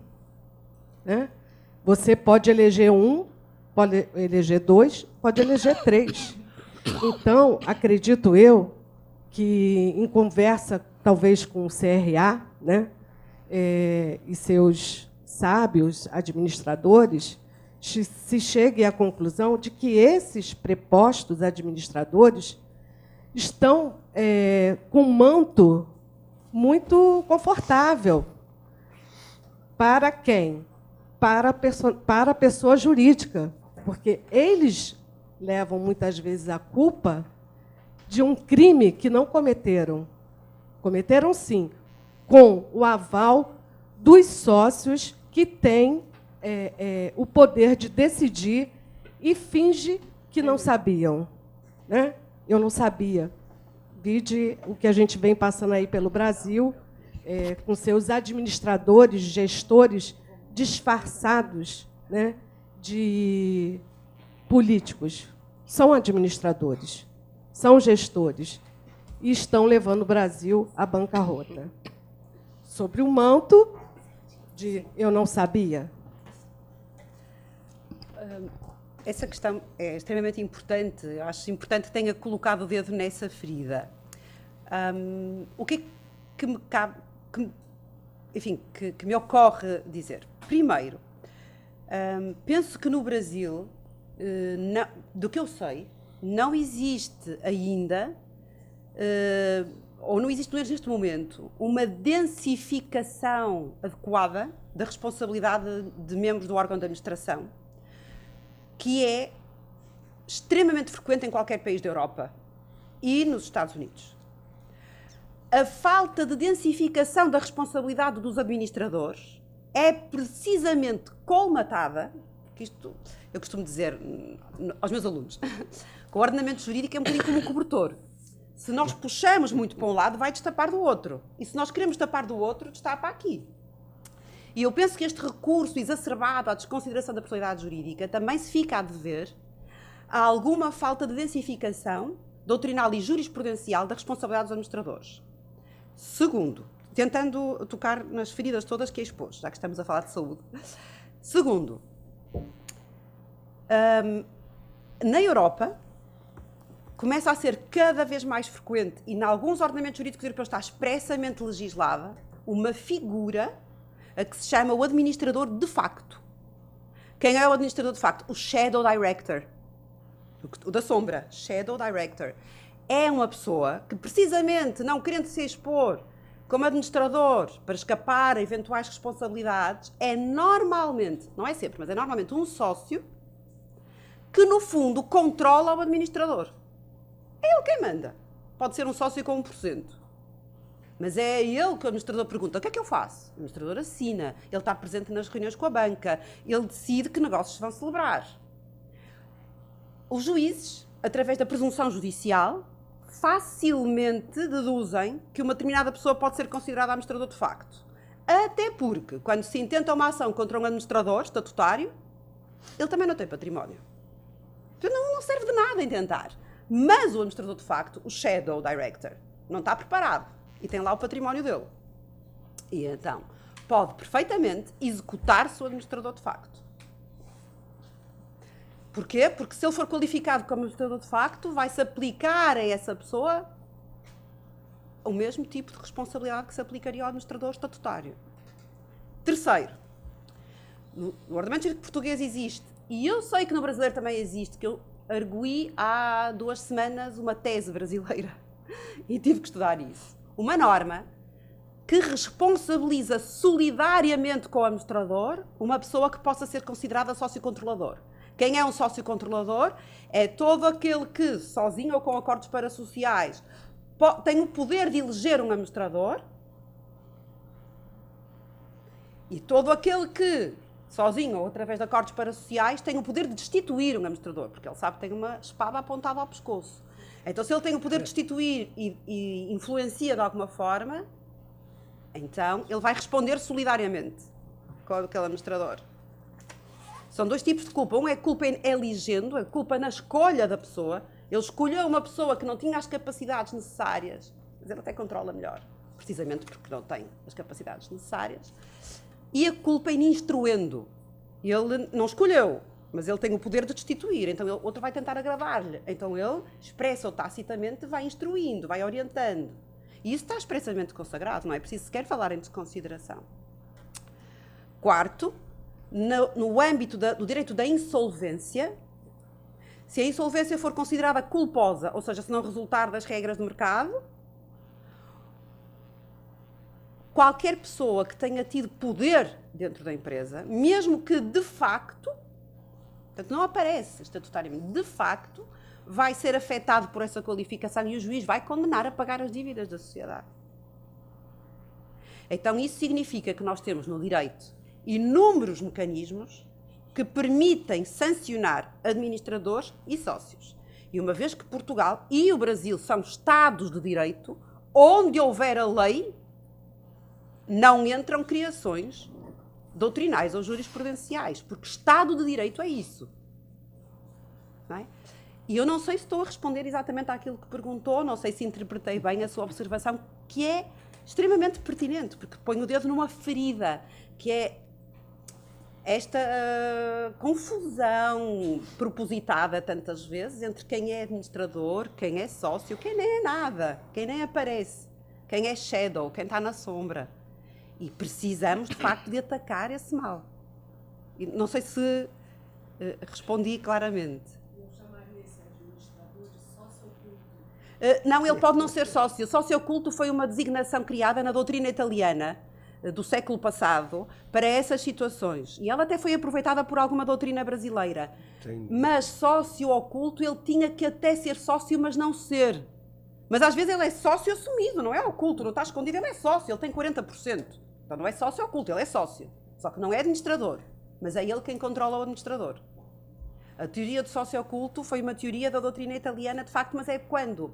Né? Você pode eleger um, pode eleger dois, pode eleger três. Então, acredito eu que, em conversa, talvez com o CRA, né, e seus sábios administradores, se chegue à conclusão de que esses prepostos administradores estão com um manto muito confortável. Para quem? Para a pessoa jurídica, porque eles levam, muitas vezes, a culpa de um crime que não cometeram. Cometeram, sim, com o aval dos sócios que têm o poder de decidir e finge que não sabiam. Né? Eu não sabia. Vide o que a gente vem passando aí pelo Brasil, com seus administradores, gestores disfarçados, né, de políticos. São administradores, são gestores, e estão levando o Brasil à bancarrota. Sobre o manto de eu não sabia. Essa questão é extremamente importante. Eu acho importante que tenha colocado o dedo nessa ferida. O que é que me cabe, que me ocorre dizer? Primeiro, penso que no Brasil, do que eu sei, não existe ainda, ou não existe neste momento, uma densificação adequada da responsabilidade de membros do órgão de administração, que é extremamente frequente em qualquer país da Europa e nos Estados Unidos. A falta de densificação da responsabilidade dos administradores é precisamente colmatada, que isto eu costumo dizer aos meus alunos, que o ordenamento jurídico é um bocadinho como um cobertor. Se nós puxamos muito para um lado, vai destapar do outro. E se nós queremos tapar do outro, destapa aqui. E eu penso que este recurso exacerbado à desconsideração da personalidade jurídica também se fica a dever a alguma falta de densificação doutrinal e jurisprudencial da responsabilidade dos administradores. Segundo, tentando tocar nas feridas todas que expôs, já que estamos a falar de saúde. Segundo, na Europa, começa a ser cada vez mais frequente, e em alguns ordenamentos jurídicos europeus está expressamente legislada, uma figura a que se chama o administrador de facto. Quem é o administrador de facto? O Shadow Director. O da sombra. Shadow Director. É uma pessoa que, precisamente, não querendo se expor como administrador para escapar a eventuais responsabilidades, é normalmente, não é sempre, mas é normalmente um sócio que, no fundo, controla o administrador. É ele quem manda. Pode ser um sócio com 1%. Mas é ele que o administrador pergunta: o que é que eu faço? O administrador assina, ele está presente nas reuniões com a banca, ele decide que negócios vão celebrar. Os juízes, através da presunção judicial, facilmente deduzem que uma determinada pessoa pode ser considerada administrador de facto. Até porque, quando se intenta uma ação contra um administrador estatutário, ele também não tem património. Então não serve de nada intentar. Mas o administrador de facto, o Shadow Director, não está preparado e tem lá o património dele. E então pode perfeitamente executar-se o administrador de facto. Porquê? Porque se ele for qualificado como administrador de facto, vai-se aplicar a essa pessoa o mesmo tipo de responsabilidade que se aplicaria ao administrador estatutário. Terceiro, no ordenamento jurídico português existe, e eu sei que no brasileiro também existe, que eu arguí há 2 semanas uma tese brasileira e tive que estudar isso. Uma norma que responsabiliza solidariamente com o administrador uma pessoa que possa ser considerada sócio-controlador. Quem é um sócio-controlador? É todo aquele que, sozinho ou com acordos parasociais, tem o poder de eleger um administrador, e todo aquele que sozinho ou através de acordos parasociais, tem o poder de destituir um administrador, porque ele sabe que tem uma espada apontada ao pescoço. Então, se ele tem o poder de destituir e influencia de alguma forma, então ele vai responder solidariamente com aquele administrador. São dois tipos de culpa. Um é culpa eligendo, a culpa na escolha da pessoa. Ele escolheu uma pessoa que não tinha as capacidades necessárias, mas ele até controla melhor, precisamente porque não tem as capacidades necessárias. E a culpa em instruendo. Ele não escolheu, mas ele tem o poder de destituir, então o outro vai tentar agradar-lhe. Então ele, expressa ou tacitamente, vai instruindo, vai orientando. E isso está expressamente consagrado, não é preciso sequer falar em desconsideração. Quarto, no âmbito do direito da insolvência, se a insolvência for considerada culposa, ou seja, se não resultar das regras do mercado, qualquer pessoa que tenha tido poder dentro da empresa, mesmo que de facto, portanto não aparece estatutariamente, de facto, vai ser afetado por essa qualificação e o juiz vai condenar a pagar as dívidas da sociedade. Então isso significa que nós temos no direito inúmeros mecanismos que permitem sancionar administradores e sócios. E uma vez que Portugal e o Brasil são Estados de direito, onde houver a lei, não entram criações doutrinais ou jurisprudenciais, porque Estado de direito é isso. Não é? E eu não sei se estou a responder exatamente àquilo que perguntou, não sei se interpretei bem a sua observação, que é extremamente pertinente, porque põe o dedo numa ferida, que é esta confusão propositada tantas vezes entre quem é administrador, quem é sócio, quem nem é nada, quem nem aparece, quem é shadow, quem está na sombra. E precisamos, de facto, de atacar esse mal. E não sei se respondi claramente. Eu chamaria esse administrador de sócio oculto. Não, ele pode não ser sócio. Sócio oculto foi uma designação criada na doutrina italiana do século passado para essas situações. E ela até foi aproveitada por alguma doutrina brasileira. Sim. Mas sócio oculto, ele tinha que até ser sócio, mas não ser. Mas às vezes ele é sócio assumido, não é oculto, não está escondido, ele é sócio, ele tem 40%. Então não é sócio oculto, ele é sócio. Só que não é administrador, mas é ele quem controla o administrador. A teoria do sócio oculto foi uma teoria da doutrina italiana, de facto, mas é quando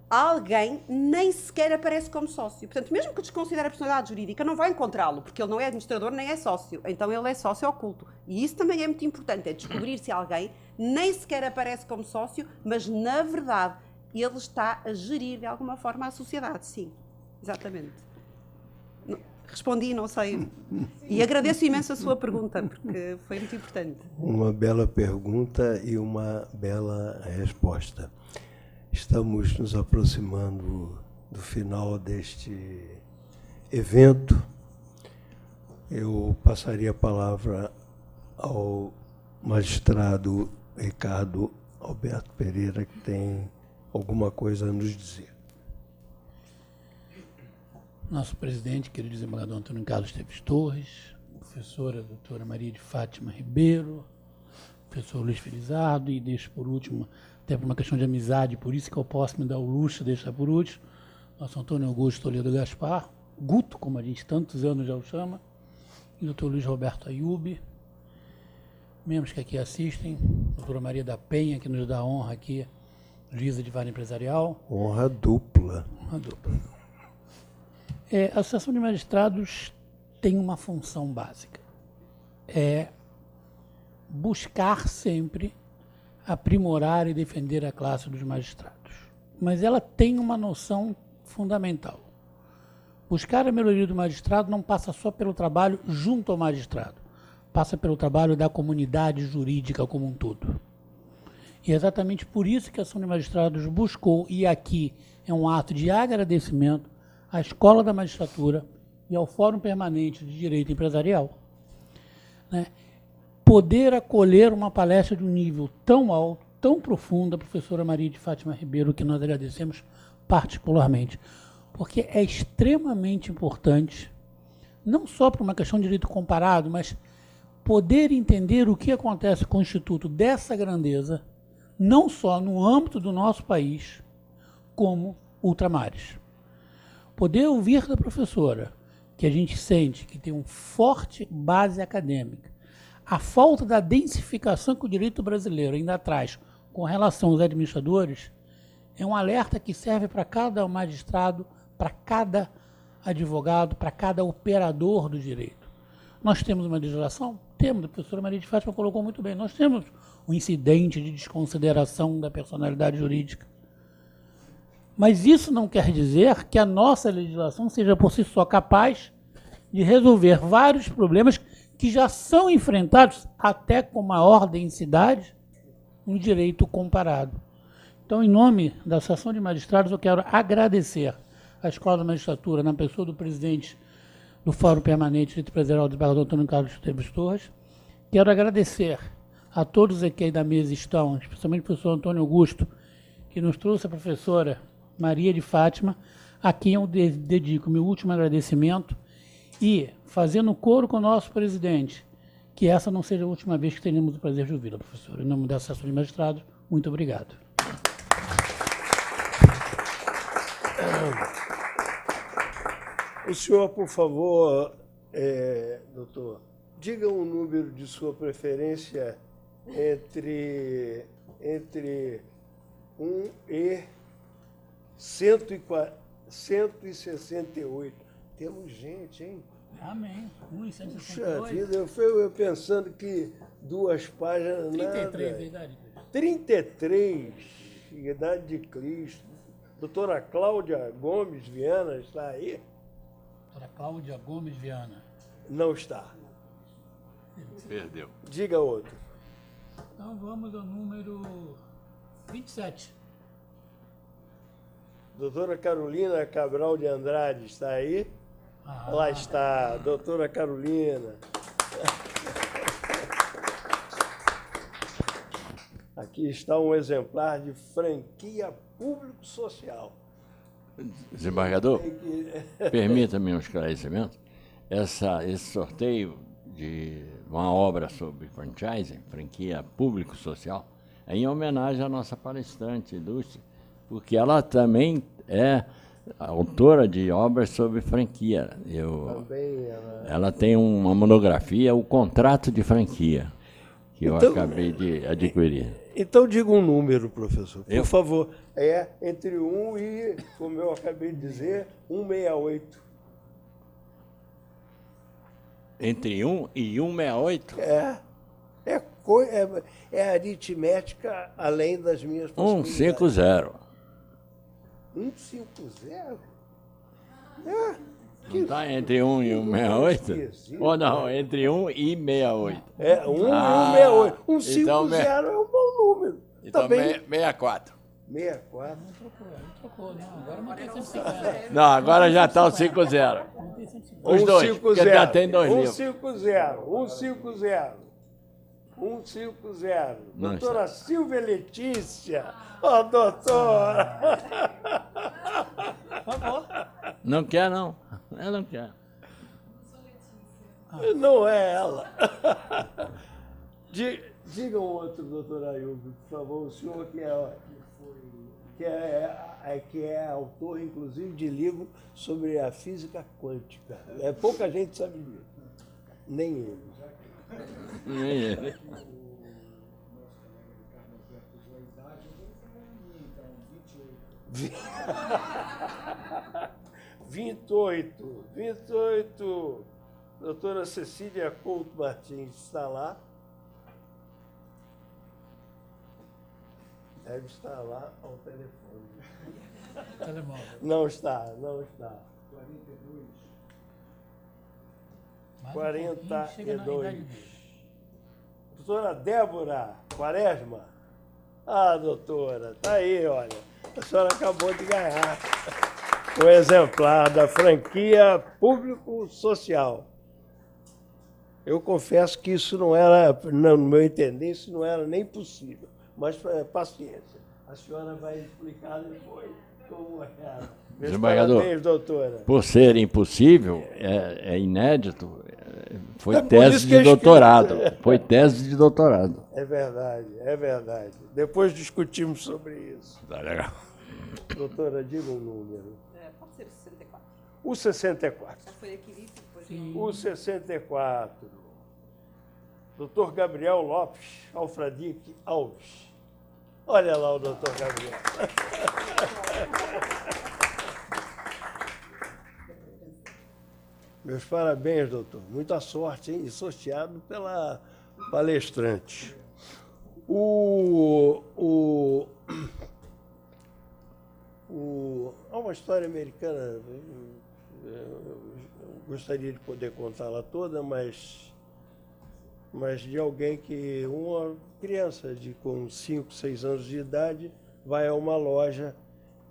alguém nem sequer aparece como sócio. Portanto, mesmo que desconsidere a personalidade jurídica, não vai encontrá-lo, porque ele não é administrador nem é sócio. Então ele é sócio oculto. E isso também é muito importante, é descobrir se alguém nem sequer aparece como sócio, mas, na verdade, ele está a gerir, de alguma forma, a sociedade. Sim, exatamente. Respondi, não sei. E agradeço imenso a sua pergunta, porque foi muito importante. Uma bela pergunta e uma bela resposta. Estamos nos aproximando do final deste evento. Eu passaria a palavra ao magistrado Ricardo Alberto Pereira, que tem alguma coisa a nos dizer. Nosso presidente, querido desembargador Antônio Carlos Teves Torres, professora doutora Maria de Fátima Ribeiro, professor Luiz Felizardo, e deixo por último, até por uma questão de amizade, por isso que eu posso me dar o luxo de deixar por último, nosso Antônio Augusto Toledo Gaspar, Guto, como a gente tantos anos já o chama, e doutor Luiz Roberto Ayub, membros que aqui assistem, doutora Maria da Penha, que nos dá a honra aqui, juíza de vara empresarial. Honra dupla. Honra dupla. A Associação de Magistrados tem uma função básica, é buscar sempre aprimorar e defender a classe dos magistrados. Mas ela tem uma noção fundamental. Buscar a melhoria do magistrado não passa só pelo trabalho junto ao magistrado, passa pelo trabalho da comunidade jurídica como um todo. E é exatamente por isso que a Associação de Magistrados buscou, e aqui é um ato de agradecimento, à Escola da Magistratura e ao Fórum Permanente de Direito Empresarial, né, poder acolher uma palestra de um nível tão alto, tão profundo, da professora Maria de Fátima Ribeiro, que nós agradecemos particularmente, porque é extremamente importante, não só por uma questão de direito comparado, mas poder entender o que acontece com o Instituto dessa grandeza, não só no âmbito do nosso país, como ultramares. Poder ouvir da professora, que a gente sente que tem uma forte base acadêmica, a falta da densificação que o direito brasileiro ainda traz com relação aos administradores é um alerta que serve para cada magistrado, para cada advogado, para cada operador do direito. Nós temos uma legislação? Temos, a professora Maria de Fátima colocou muito bem, nós temos um incidente de desconsideração da personalidade jurídica. Mas isso não quer dizer que a nossa legislação seja por si só capaz de resolver vários problemas que já são enfrentados até com maior densidade no direito comparado. Então, em nome da Associação de Magistrados, eu quero agradecer à Escola da Magistratura, na pessoa do presidente do Fórum Permanente de Direito Empresarial, do desembargador Antônio Carlos Esteves Torres. Quero agradecer a todos aqui aí da mesa estão, especialmente o professor Antônio Augusto, que nos trouxe a professora Maria de Fátima, a quem eu dedico meu último agradecimento e fazendo coro com o nosso presidente, que essa não seja a última vez que tenhamos o prazer de ouvi-la, professora. Em nome da Associação de Magistrados, muito obrigado. O senhor, por favor, doutor, diga um número de sua preferência entre 1 e 168. Temos gente, hein? Amém. Puxa vida, eu pensando que 2 páginas... 33, nada. idade. 33, idade de Cristo. Doutora Cláudia Gomes Viana está aí? Doutora Cláudia Gomes Viana. Não está. Perdeu. Diga outro. Então vamos ao número 27. Doutora Carolina Cabral de Andrade está aí? Lá está, doutora Carolina. Aqui está um exemplar de franquia público-social. Desembargador, permita-me um esclarecimento. Esse sorteio de uma obra sobre franchising, franquia público-social, é em homenagem à nossa palestrante ilustre, porque ela também é autora de obras sobre franquia. Ela tem uma monografia, O Contrato de Franquia, que eu acabei de adquirir. Então diga um número, professor, por favor. É entre 1 e, como eu acabei de dizer, 168. Entre 1 e 168? É aritmética além das minhas possibilidades. 150. 150? Não está entre 1 e 168? Ou não, entre 1 e 68. 1 e 168. 150 então, é um bom número. Então, Também. 64. 64. Trocou, não. Agora não tem 150. Não, agora já está o 50. Os dois, porque já tem 2 livros. 150. 150. 150. Não Doutora Silvia Letícia. Ó, doutora. Por favor. Não quer, não. Ela não quer. Não é ela. Diga um outro, doutor Ailton, por favor. O senhor que é autor, inclusive, de livro sobre a física quântica. Pouca gente sabe disso. Nem ele. Nem ele. 28. Doutora Cecília Couto Martins está lá. Deve estar lá ao telefone. Telemóvel. Não está. 42. Chega na idade 42. dele. Doutora Débora Quaresma. Ah, doutora, tá aí, olha. A senhora acabou de ganhar um exemplar da franquia público-social. Eu confesso que isso não era, no meu entender, isso não era nem possível. Mas paciência. A senhora vai explicar depois como era. Desembargador, parabéns, doutora. Por ser impossível, é inédito, foi É por tese isso que de eu doutorado. Foi tese de doutorado. É verdade. Depois discutimos sobre isso. Tá legal. Doutora, diga um número. Pode ser o 64. O 64. Já foi equilíbrio depois. O 64. Dr. Gabriel Lopes Alfradique Alves. Olha lá o Dr. Gabriel. Meus parabéns, doutor. Muita sorte, hein? E sorteado pela palestrante. Há uma história americana, eu gostaria de poder contá-la toda, mas de alguém que, uma criança com 5, 6 anos de idade, vai a uma loja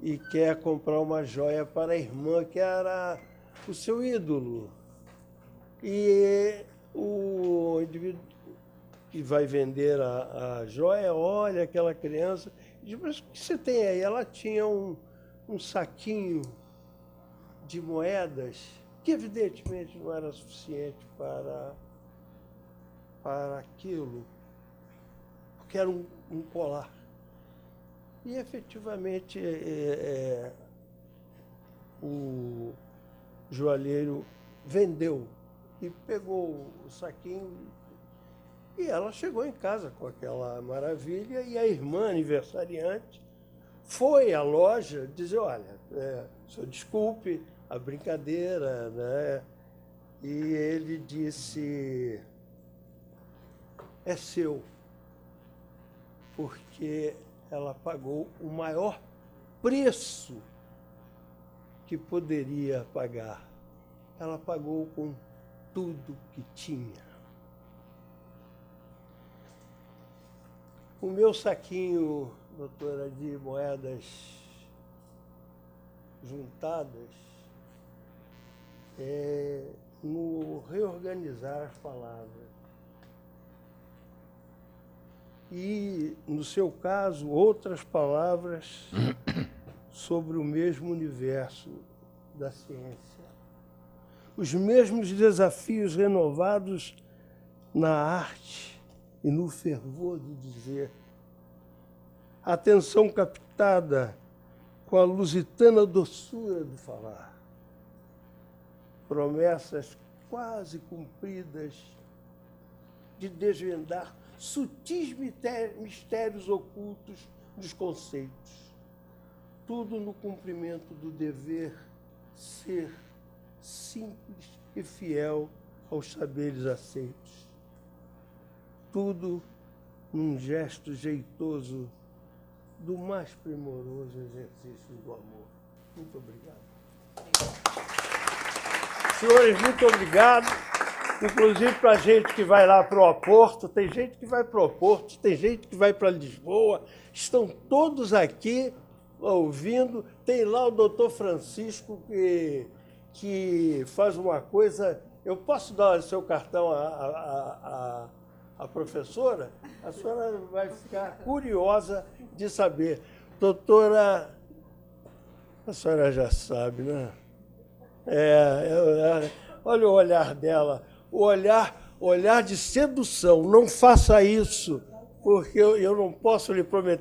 e quer comprar uma joia para a irmã, que era o seu ídolo. E o indivíduo que vai vender a joia olha aquela criança e diz: mas o que você tem aí? Ela tinha um saquinho de moedas que evidentemente não era suficiente para aquilo, porque era um colar. E efetivamente o joalheiro vendeu e pegou o saquinho. E ela chegou em casa com aquela maravilha, e a irmã aniversariante foi à loja dizer: olha, senhor, desculpe a brincadeira, né? E ele disse: é seu, porque ela pagou o maior preço que poderia pagar. Ela pagou com tudo que tinha. O meu saquinho, doutora, de moedas juntadas, no reorganizar as palavras. E, no seu caso, outras palavras sobre o mesmo universo da ciência. Os mesmos desafios renovados na arte e no fervor de dizer. A atenção captada com a lusitana doçura do falar. Promessas quase cumpridas de desvendar sutis mistérios ocultos dos conceitos. Tudo no cumprimento do dever ser simples e fiel aos saberes aceitos. Tudo num gesto jeitoso do mais primoroso exercício do amor. Muito obrigado. Senhores, muito obrigado. Inclusive para a gente que vai lá para o Oporto, tem gente que vai para o Oporto, tem gente que vai para Lisboa, estão todos aqui ouvindo. Tem lá o doutor Francisco que faz uma coisa. Eu posso dar o seu cartão à professora? A senhora vai ficar curiosa de saber. Doutora, a senhora já sabe, né? Olha o olhar dela, o olhar de sedução. Não faça isso, porque eu não posso lhe prometer